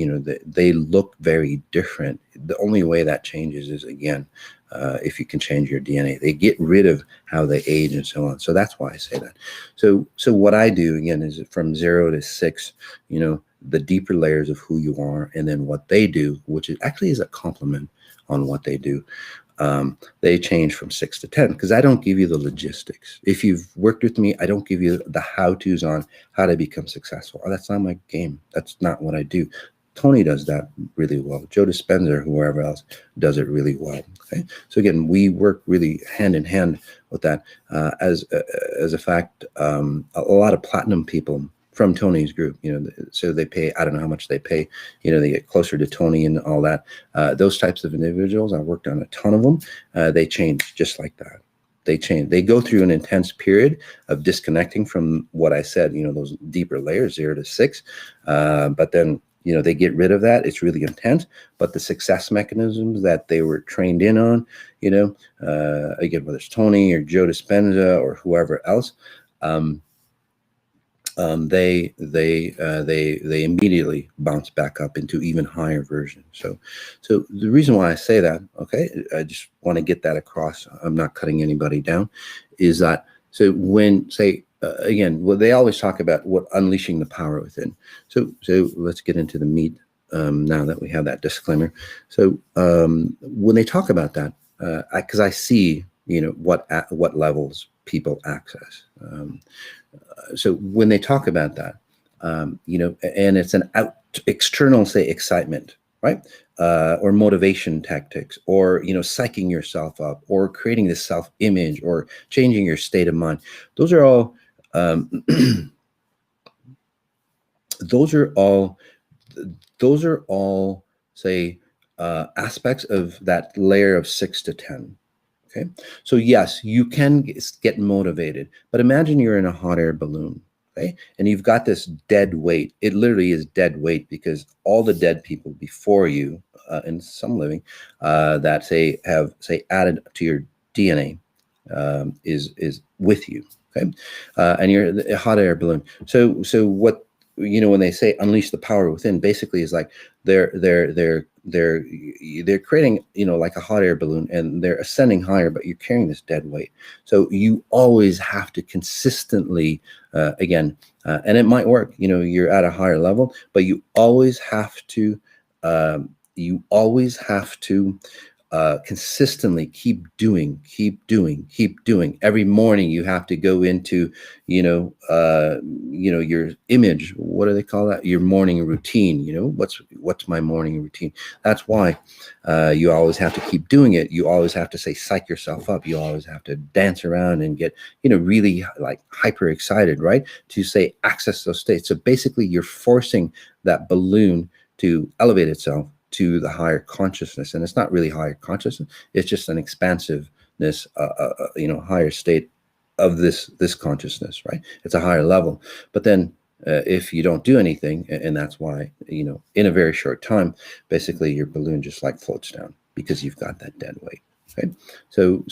They look very different. The only way that changes is, again, if you can change your DNA. They get rid of how they age and so on. So that's why I say that. So what I do, again, is from 0 to 6, the deeper layers of who you are, and then what they do, which actually is a compliment on what they do. They change from 6 to 10 because I don't give you the logistics. If you've worked with me, I don't give you the how-tos on how to become successful. That's not my game. That's not what I do. Tony does that really well. Joe Dispenza or whoever else does it really well. Okay, so again, we work really hand in hand with that. As a fact, a lot of platinum people from Tony's group, so they pay, I don't know how much they pay, they get closer to Tony and all that. Those types of individuals, I worked on a ton of them. They change just like that. They change. They go through an intense period of disconnecting from what I said, those deeper layers, 0 to 6. But then, they get rid of that. It's really intense. But the success mechanisms that they were trained in on, again, whether it's Tony or Joe Dispenza or whoever else, they immediately bounce back up into even higher versions. So the reason why I say that, okay, I just want to get that across. I'm not cutting anybody down. Is that so? When say again, well, they always talk about what unleashing the power within. So let's get into the meat now that we have that disclaimer. So when they talk about that, because I see what levels people access. So when they talk about that, and it's an external, say, excitement, right? Or motivation tactics, or, psyching yourself up, or creating this self-image, or changing your state of mind. Those are all, those are all, say, aspects of that layer of 6 to 10. Okay, so yes, you can get motivated, but imagine you're in a hot air balloon, okay, and you've got this dead weight. It literally is dead weight because all the dead people before you, and some living, that have added to your DNA, is with you. Okay, and you're a hot air balloon. So what, when they say unleash the power within, basically is like they're creating, like a hot air balloon, and they're ascending higher, but you're carrying this dead weight. So you always have to consistently, and it might work, you're at a higher level, but you always have to, consistently keep doing. Every morning you have to go into, your image. What do they call that? Your morning routine. What's my morning routine? That's why you always have to keep doing it. You always have to say, psych yourself up. You always have to dance around and get, really like hyper excited, right? To say, access those states. So basically you're forcing that balloon to elevate itself to the higher consciousness. And it's not really higher consciousness, it's just an expansiveness, higher state of this consciousness, right? It's a higher level. But then if you don't do anything, and that's why, in a very short time, basically your balloon just like floats down because you've got that dead weight. Okay, so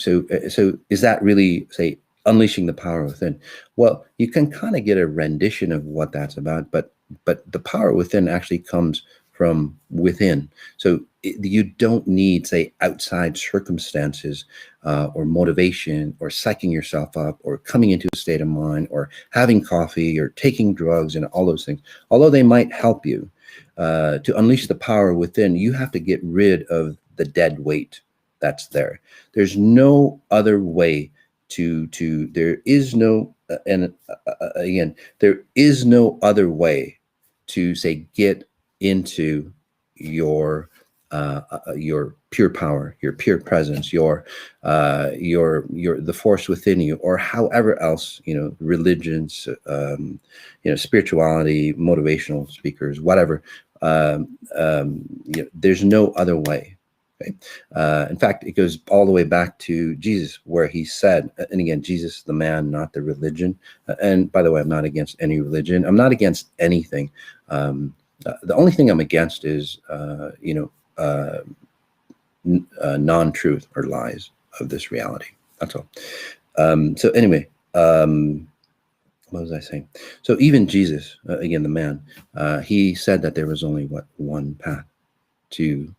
is that really, say, unleashing the power within? Well, you can kind of get a rendition of what that's about, but the power within actually comes from within. So you don't need, say, outside circumstances or motivation or psyching yourself up or coming into a state of mind or having coffee or taking drugs and all those things. Although they might help you to unleash the power within, you have to get rid of the dead weight that's there. There's no other way there is no, again, there is no other way to, say, get into your pure power, your pure presence, your the force within you, or however else, religions, spirituality, motivational speakers, whatever. There's no other way. Okay. In fact, it goes all the way back to Jesus, where he said, and again, Jesus, the man, not the religion. And by the way, I'm not against any religion. I'm not against anything. The only thing I'm against is, non-truth or lies of this reality. That's all. So anyway, what was I saying? So even Jesus, again, the man, he said that there was only one path to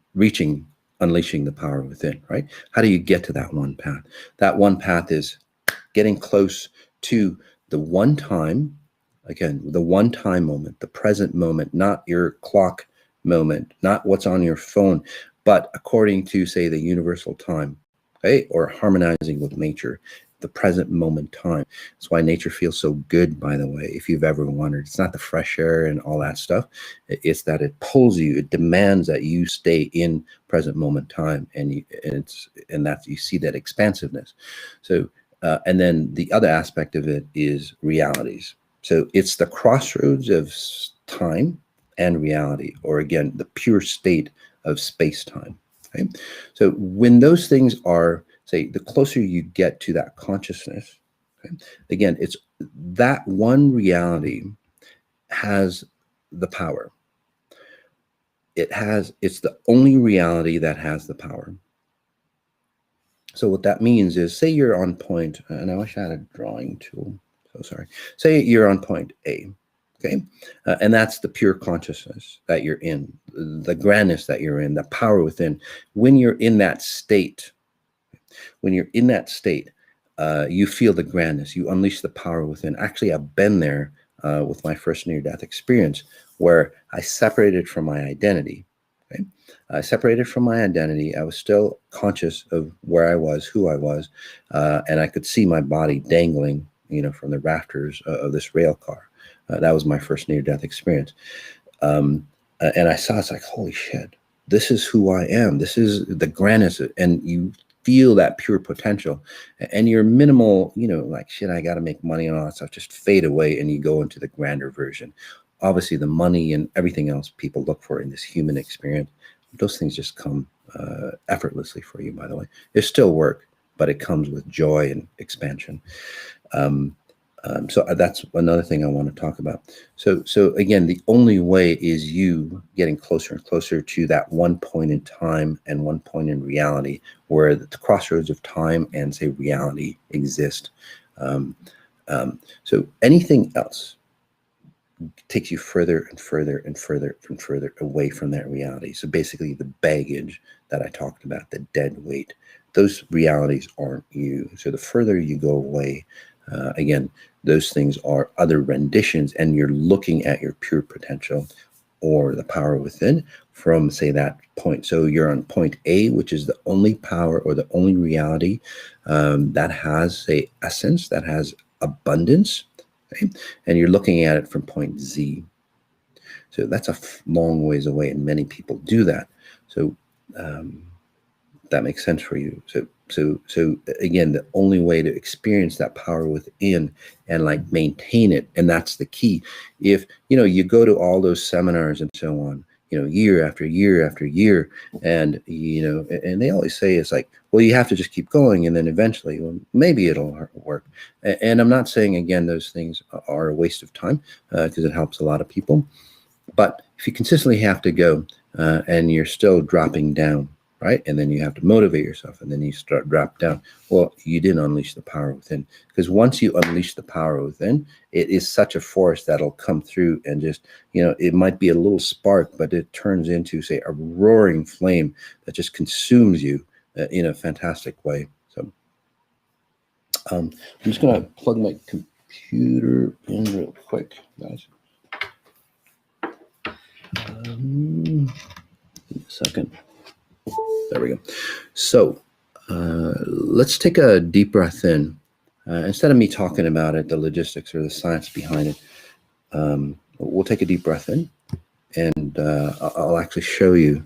unleashing the power within, right? How do you get to that one path? That one path is getting close to the one time. Again, the one-time moment, the present moment, not your clock moment, not what's on your phone, but according to, say, the universal time, okay? Or harmonizing with nature, the present moment time. That's why nature feels so good, by the way, if you've ever wondered. It's not the fresh air and all that stuff. It's that it pulls you, it demands that you stay in present moment time, and that you see that expansiveness. So, and then the other aspect of it is realities. So it's the crossroads of time and reality, or again, the pure state of space-time. Okay? So when those things are, say, the closer you get to that consciousness, okay, again, it's that one reality has the power. It's the only reality that has the power. So what that means is, say you're on point, and I wish I had a drawing tool. So sorry. Say you're on point A, okay? And that's the pure consciousness that you're in, the grandness that you're in, the power within. When you're in that state, you feel the grandness, you unleash the power within. Actually, I've been there with my first near-death experience, where I separated from my identity. Okay? I separated from my identity. I was still conscious of where I was, who I was, and I could see my body dangling, from the rafters of this rail car. That was my first near-death experience. And I saw, it's like, holy shit, this is who I am. This is the grandness. And you feel that pure potential, and your minimal, like, shit, I got to make money and all that stuff, just fade away, and you go into the grander version. Obviously, the money and everything else people look for in this human experience, those things just come effortlessly for you, by the way. There's still work, but it comes with joy and expansion. So that's another thing I want to talk about. So again, the only way is you getting closer and closer to that one point in time and one point in reality, where the crossroads of time and, say, reality exist. So anything else takes you further and further and further and further away from that reality. So basically the baggage that I talked about, the dead weight, those realities aren't you. So the further you go away, again, those things are other renditions, and you're looking at your pure potential or the power within from, say, that point. So you're on point A, which is the only power or the only reality that has, say, essence, that has abundance, okay? And you're looking at it from point Z. So that's a long ways away, and many people do that. So that makes sense for you. So again, the only way to experience that power within and like maintain it, and that's the key. If you go to all those seminars and so on, year after year after year, and and they always say it's like, well, you have to just keep going, and then eventually, well, maybe it'll work. And I'm not saying, again, those things are a waste of time, because it helps a lot of people. But if you consistently have to go, and you're still dropping down, right? And then you have to motivate yourself, and then you start drop down. Well, you didn't unleash the power within, because once you unleash the power within, it is such a force that'll come through and just, it might be a little spark, but it turns into, say, a roaring flame that just consumes you in a fantastic way. So I'm just going to plug my computer in real quick, guys. A second. There we go. So let's take a deep breath in. Instead of me talking about it, the logistics or the science behind it, we'll take a deep breath in, and I'll actually show you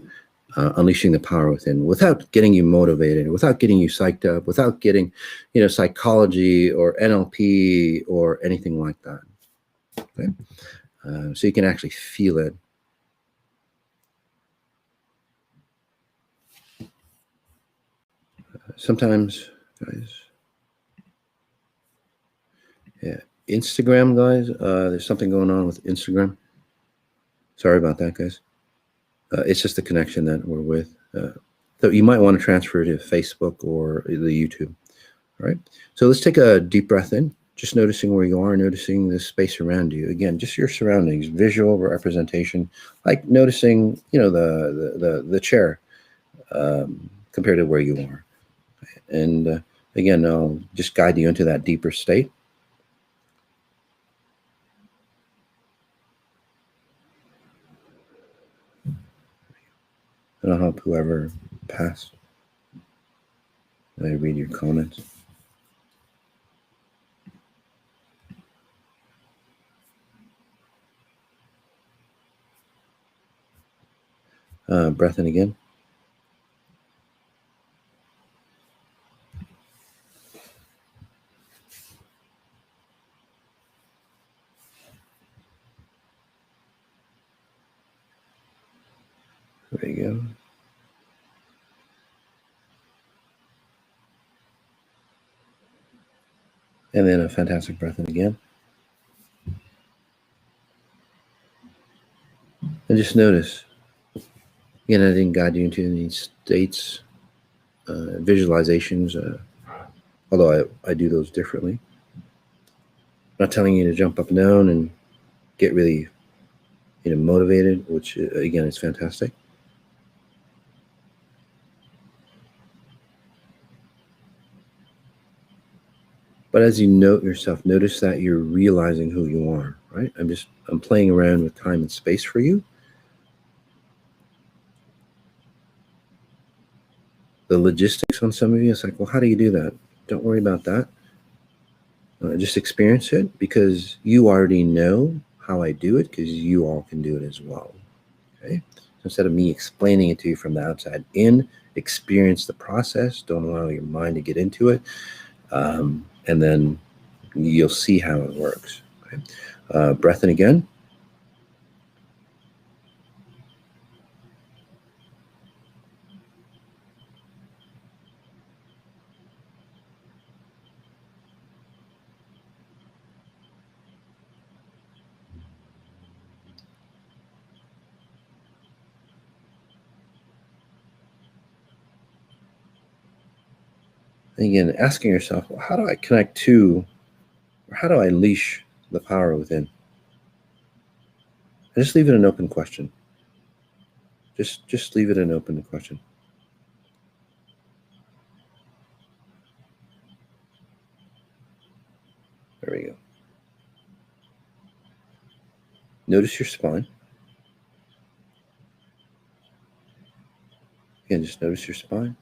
unleashing the power within without getting you motivated, without getting you psyched up, without getting, psychology or NLP or anything like that. Okay? So you can actually feel it. Sometimes, guys, yeah, Instagram, guys, there's something going on with Instagram. Sorry about that, guys. It's just the connection that we're with. So you might want to transfer to Facebook or the YouTube. All right. So let's take a deep breath in, just noticing where you are, noticing the space around you. Again, just your surroundings, visual representation, like noticing, the chair compared to where you are. And again, I'll just guide you into that deeper state. And I'll help whoever passed. I read your comments. Breath in again. There you go. And then a fantastic breath in again. And just notice. Again, I didn't guide you into any states, visualizations, although I do those differently. I'm not telling you to jump up and down and get really, motivated, which again is fantastic. But as you note yourself, notice that you're realizing who you are, right? I'm playing around with time and space for you. The logistics on some of you, it's like, well, how do you do that? Don't worry about that. Just experience it, because you already know how I do it, because you all can do it as well. Okay. So instead of me explaining it to you from the outside in, experience the process. Don't allow your mind to get into it. And then you'll see how it works. Okay. Breath in again. And again, asking yourself, well, how do I connect to, or how do I unleash the power within? I just leave it an open question. Just leave it an open question. There we go. Notice your spine. Again, just notice your spine.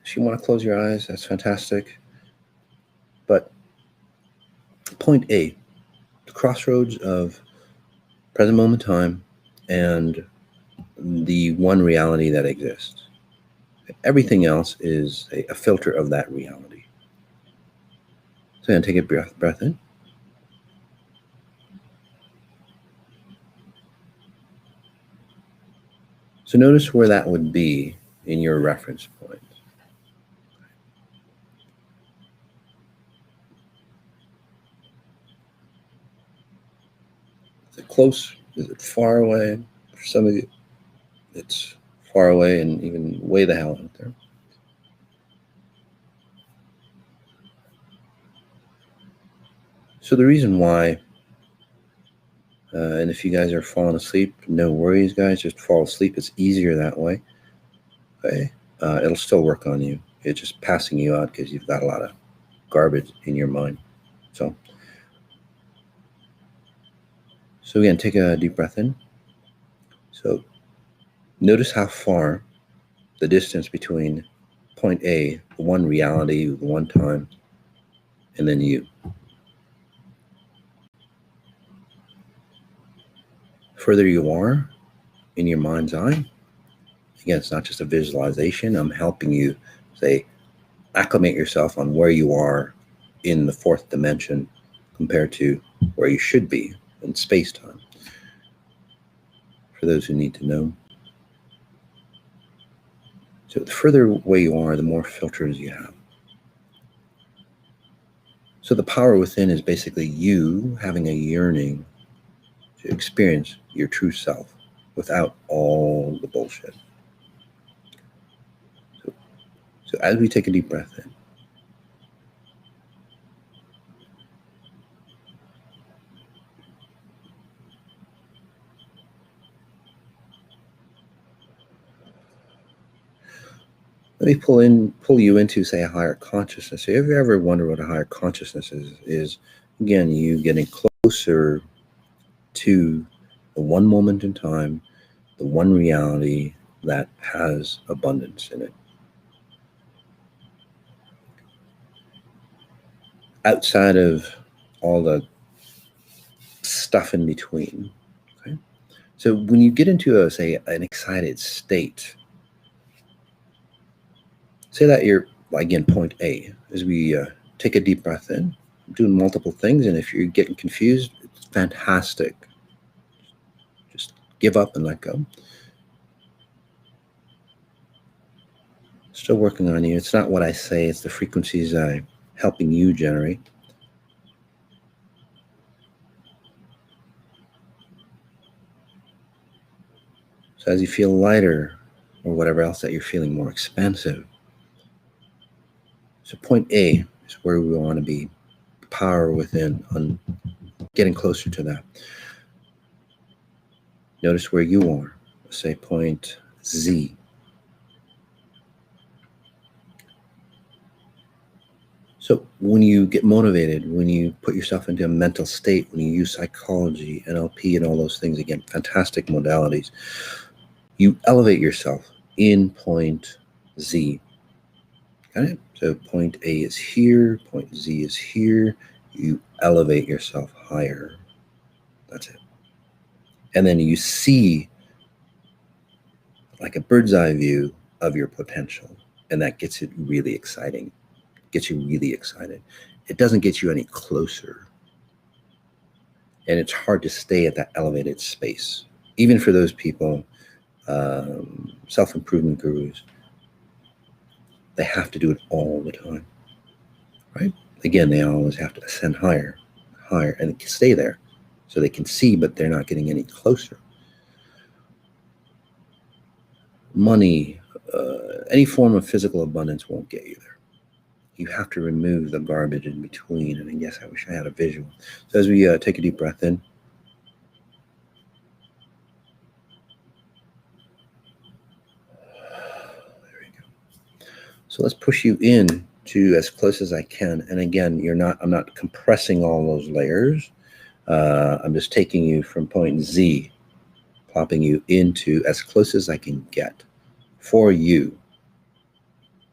If you want to close your eyes, that's fantastic. But point A, the crossroads of present moment time and the one reality that exists. Everything else is a filter of that reality. So then take a breath in. So notice where that would be in your reference point. Is it close? Is it far away? For some of you, it's far away and even way the hell out there. So the reason why, and if you guys are falling asleep, no worries, guys. Just fall asleep. It's easier that way. Okay, it'll still work on you. It's just passing you out because you've got a lot of garbage in your mind. So again, take a deep breath in. So notice how far the distance between point A, the one reality, the one time, and then you. Further you are in your mind's eye, again, it's not just a visualization. I'm helping you, say, acclimate yourself on where you are in the fourth dimension compared to where you should be in space-time. For those who need to know. So the further away you are, the more filters you have. So the power within is basically you having a yearning to experience your true self without all the bullshit. So as we take a deep breath in, let me pull you into, say, a higher consciousness. So if you ever wonder what a higher consciousness is again, you getting closer to the one moment in time, the one reality that has abundance in it. Outside of all the stuff in between. Okay? So when you get into say, an excited state, say that you're, again, point A, as we take a deep breath in, doing multiple things, and if you're getting confused, it's fantastic. Just give up and let go. Still working on you. It's not what I say, it's the frequencies I'm helping you generate. So as you feel lighter, or whatever else that you're feeling, more expansive. So point A is where we want to be. Power within, on getting closer to that. Notice where you are. Say point Z. So when you get motivated, when you put yourself into a mental state, when you use psychology, NLP, and all those things, again, fantastic modalities, you elevate yourself in point Z. Got it? So point A is here, point Z is here. You elevate yourself higher. That's it. And then you see like a bird's eye view of your potential. And that gets it really exciting. Gets you really excited. It doesn't get you any closer. And it's hard to stay at that elevated space. Even for those people, self-improvement gurus, they have to do it all the time, right? Again, they always have to ascend higher, and stay there so they can see, but they're not getting any closer. Money, any form of physical abundance won't get you there. you have to remove the garbage in between. And I guess I wish I had a visual. So as we take a deep breath in, there we go. So let's push you in to as close as I can. And again, I'm not compressing all those layers. I'm just taking you from point Z, plopping you into as close as I can get for you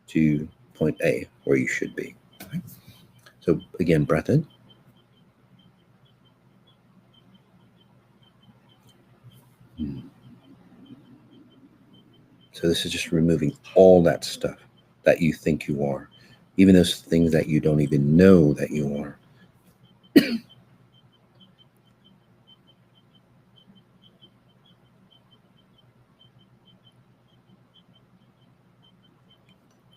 to point A, where you should be. Okay. So again, breath in. So this is just removing all that stuff that you think you are, even those things that you don't even know that you are.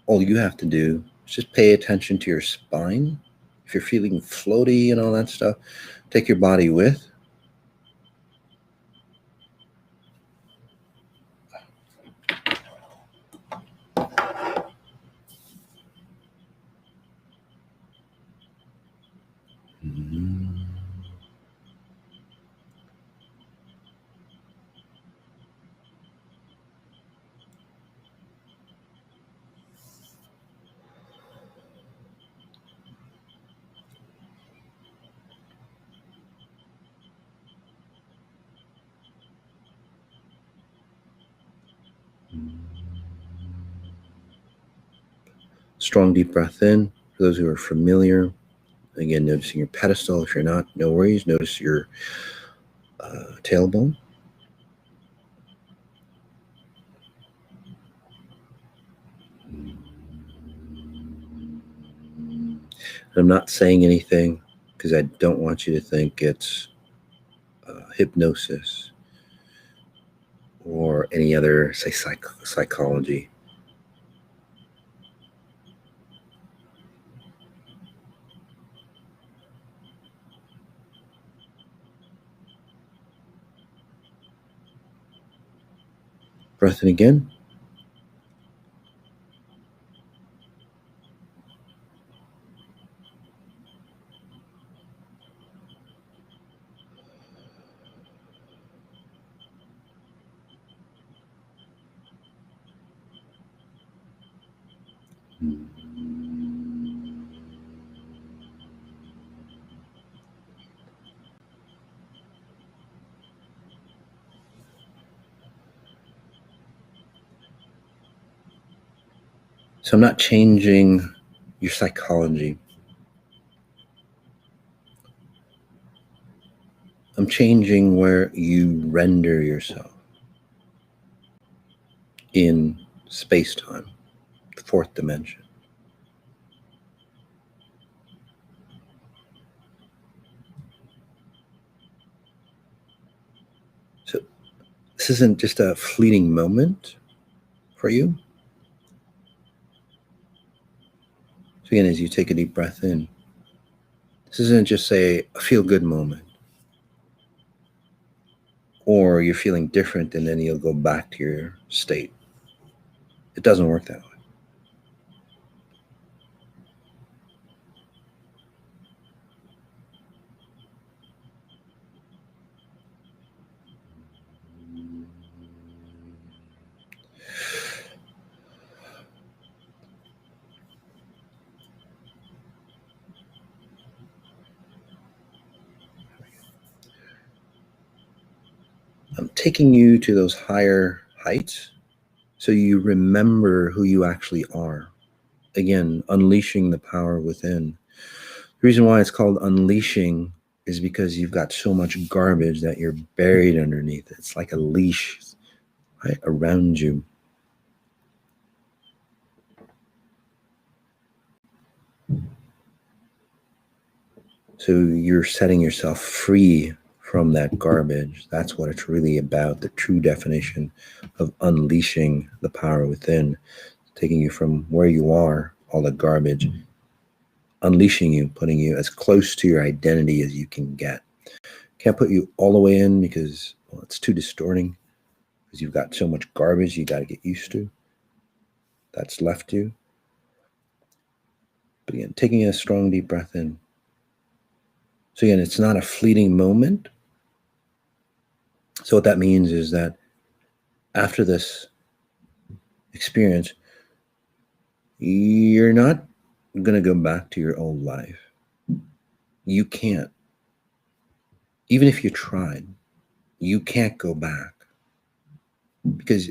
All you have to do is just pay attention to your spine. If you're feeling floaty and all that stuff, take your body with. Strong deep breath in. For those who are familiar, again, noticing your pedestal. If you're not, no worries. Notice your tailbone. I'm not saying anything because I don't want you to think it's hypnosis or any other, say, psychology. Breath in again. So I'm not changing your psychology. I'm changing where you render yourself in space-time, the fourth dimension. So this isn't just a fleeting moment for you. So again, as you take a deep breath in, this isn't just, say, a feel-good moment, or you're feeling different and then you'll go back to your state. It doesn't work that way. I'm taking you to those higher heights so you remember who you actually are. Again, unleashing the power within. The reason why it's called unleashing is because you've got so much garbage that you're buried underneath. It's like a leash, right, around you. So you're setting yourself free from that garbage. That's what it's really about, the true definition of unleashing the power within, taking you from where you are, all the garbage, unleashing you, putting you as close to your identity as you can get. Can't put you all the way in because, well, it's too distorting, because you've got so much garbage you got to get used to that's left you. But again, taking a strong deep breath in. So again, it's not a fleeting moment. So what that means is that after this experience, you're not going to go back to your old life. You can't. Even if you tried, you can't go back, because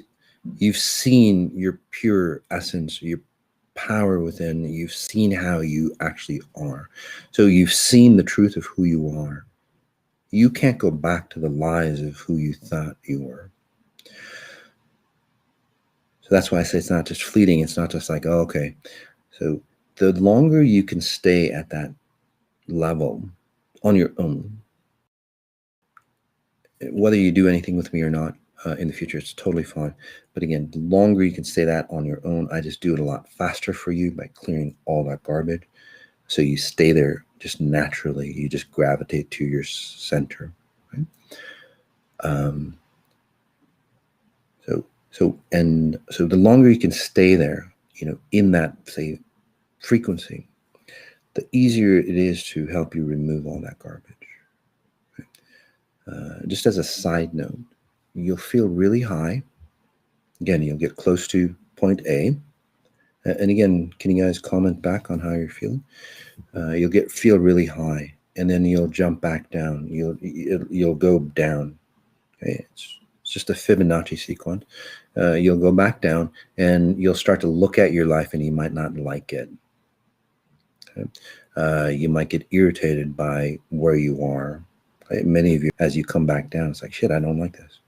you've seen your pure essence, your power within. You've seen how you actually are. So you've seen the truth of who you are. You can't go back to the lies of who you thought you were. So that's why I say it's not just fleeting. It's not just like, oh, okay. So the longer you can stay at that level on your own, whether you do anything with me or not in the future, it's totally fine. But again, the longer you can stay that on your own, I just do it a lot faster for you by clearing all that garbage. So you stay there just naturally. You just gravitate to your center. Right? So the longer you can stay there, in that, say, frequency, the easier it is to help you remove all that garbage. Just as a side note, you'll feel really high. Again, you'll get close to point A. And again, can you guys comment back on how you're feeling? You'll feel really high, and then you'll jump back down. You'll go down. Okay, it's just a Fibonacci sequence. You'll go back down, and you'll start to look at your life, and you might not like it. Okay? You might get irritated by where you are. Okay? Many of you, as you come back down, it's like, shit, I don't like this.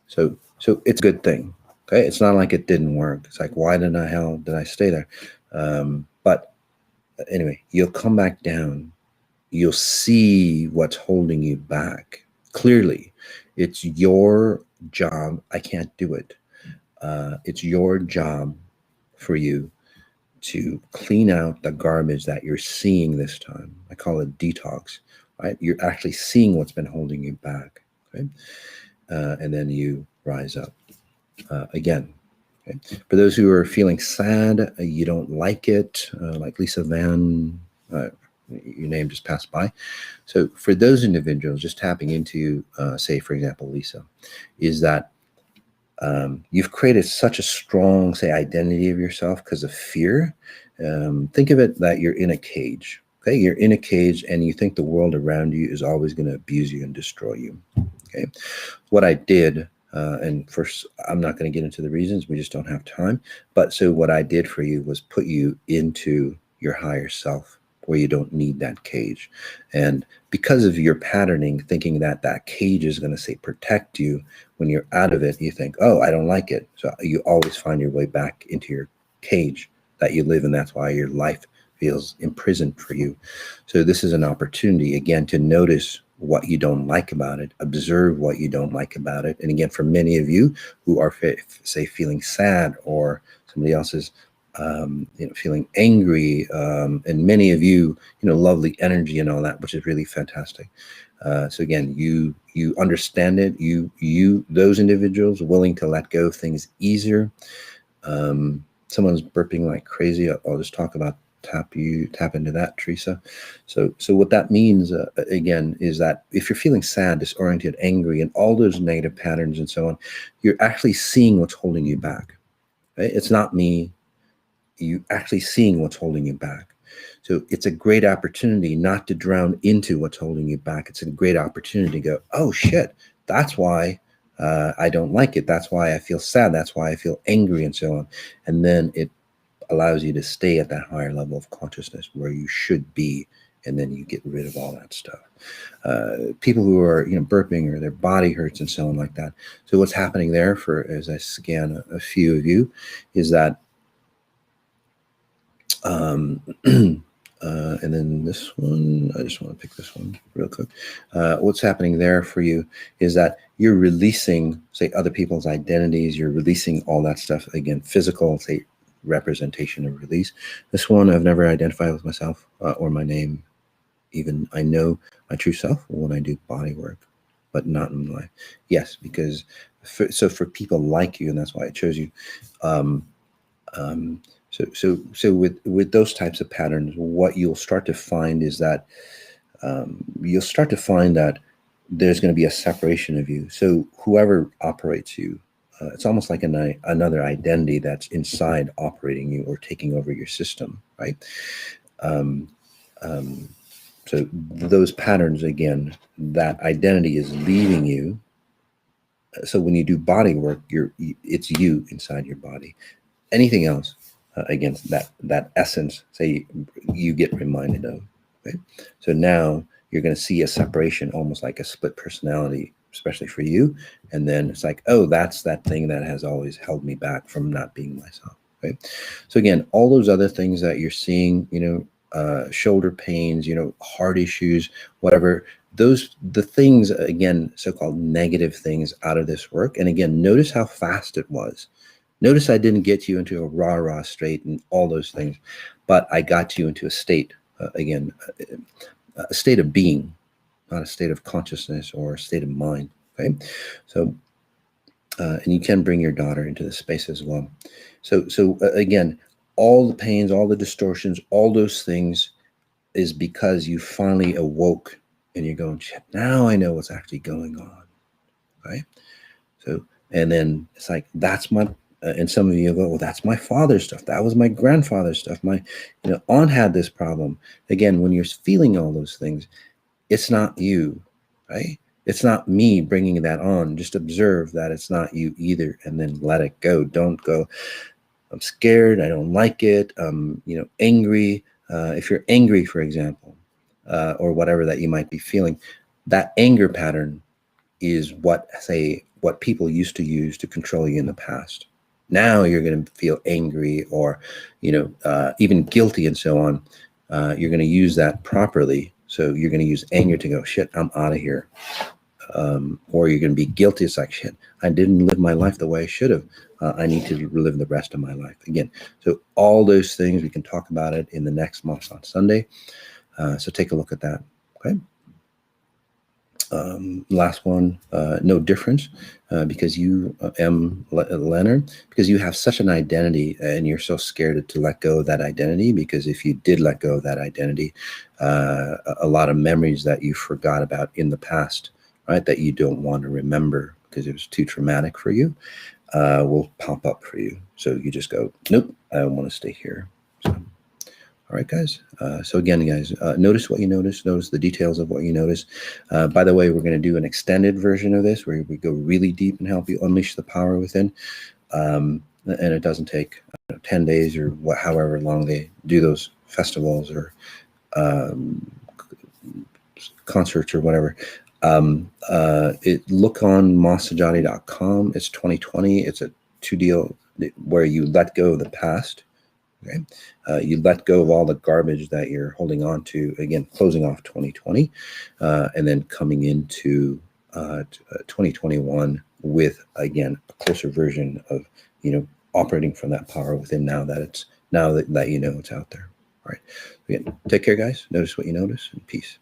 So it's a good thing. Okay, it's not like it didn't work. It's like, why did I stay there? But anyway, you'll come back down. You'll see what's holding you back clearly. It's your job. I can't do it. It's your job for you to clean out the garbage that you're seeing this time. I call it detox. Right? You're actually seeing what's been holding you back. Okay, and then you rise up again. Okay? For those who are feeling sad, you don't like it, like Lisa Van, your name just passed by. So for those individuals, just tapping into, say, for example, Lisa, is that you've created such a strong, say, identity of yourself because of fear. Think of it that you're in a cage. Okay, you're in a cage, and you think the world around you is always going to abuse you and destroy you. Okay, what I did. And first, I'm not going to get into the reasons. We just don't have time. But so what I did for you was put you into your higher self, where you don't need that cage. And because of your patterning, thinking that that cage is going to, say, protect you, when you're out of it, you think, oh, I don't like it. So you always find your way back into your cage that you live in. That's why your life feels imprisoned for you. So this is an opportunity, again, to notice what you don't like about it, observe what you don't like about it. And again, for many of you who are, say, feeling sad, or somebody else is feeling angry, and many of you, lovely energy and all that, which is really fantastic. So again, you understand it. Those individuals willing to let go of things easier. Someone's burping like crazy. I'll just talk about tap into that, Teresa. So what that means, again, is that if you're feeling sad, disoriented, angry, and all those negative patterns and so on, you're actually seeing what's holding you back. Right? It's not me. You actually seeing what's holding you back. So it's a great opportunity not to drown into what's holding you back. It's a great opportunity to go, oh shit, that's why I don't like it. That's why I feel sad. That's why I feel angry, and so on. And then it allows you to stay at that higher level of consciousness where you should be, and then you get rid of all that stuff. People who are burping, or their body hurts and so on like that. So what's happening there, for as I scan a few of you, is that and then this one, I just want to pick this one real quick. What's happening there for you is that you're releasing, say, other people's identities. You're releasing all that stuff. Again, physical, say, representation of release. This one, I've never identified with myself or my name. Even I know my true self when I do body work, but not in life. Yes, because for people like you, and that's why I chose you. So with those types of patterns, what you'll start to find is that you'll start to find that there's going to be a separation of you. So whoever operates you, it's almost like another identity that's inside operating you or taking over your system, right? Um, um, so those patterns, again, that identity is leaving you. So when you do body work, it's you inside your body. Anything else, again, that essence, say you get reminded of. Okay? So now you're going to see a separation, almost like a split personality, especially for you. And then it's like, oh, that's that thing that has always held me back from not being myself. Right? So again, all those other things that you're seeing, shoulder pains, heart issues, whatever, the things, again, so-called negative things out of this work. And again, notice how fast it was. Notice I didn't get you into a rah-rah state and all those things, but I got you into a state, again, a state of being, not a state of consciousness or a state of mind. Okay, so and you can bring your daughter into the space as well. So again, all the pains, all the distortions, all those things is because you finally awoke and you're going, shit, now I know what's actually going on, right? So, and then it's like, that's my, and some of you go, well, that's my father's stuff. That was my grandfather's stuff. My, aunt had this problem. Again, when you're feeling all those things, it's not you, right? It's not me bringing that on. Just observe that it's not you either, and then let it go. Don't go, I'm scared, I don't like it, angry. If you're angry, for example, or whatever that you might be feeling, that anger pattern is what people used to use to control you in the past. Now you're going to feel angry or, even guilty and so on. You're going to use that properly. So you're going to use anger to go, shit, I'm out of here. Or you're going to be guilty. It's like, shit, I didn't live my life the way I should have. I need to live the rest of my life again. So all those things, we can talk about it in the next month on Sunday. So take a look at that. Okay. Last one, no difference, because you, Leonard, because you have such an identity and you're so scared to let go of that identity, because if you did let go of that identity, a lot of memories that you forgot about in the past, right, that you don't want to remember because it was too traumatic for you, will pop up for you. So you just go, nope, I don't want to stay here. So. All right, guys. So again, guys, notice what you notice. Notice the details of what you notice. By the way, we're going to do an extended version of this where we go really deep and help you unleash the power within. And it doesn't take 10 days or however long they do those festivals or concerts or whatever. Look on Sajady.com. It's 2020. It's a 2 deal where you let go of the past. Okay, you let go of all the garbage that you're holding on to, again, closing off 2020, and then coming into 2021 with, again, a closer version of, operating from that power within now that it's out there. All right. Again, take care, guys. Notice what you notice, and peace.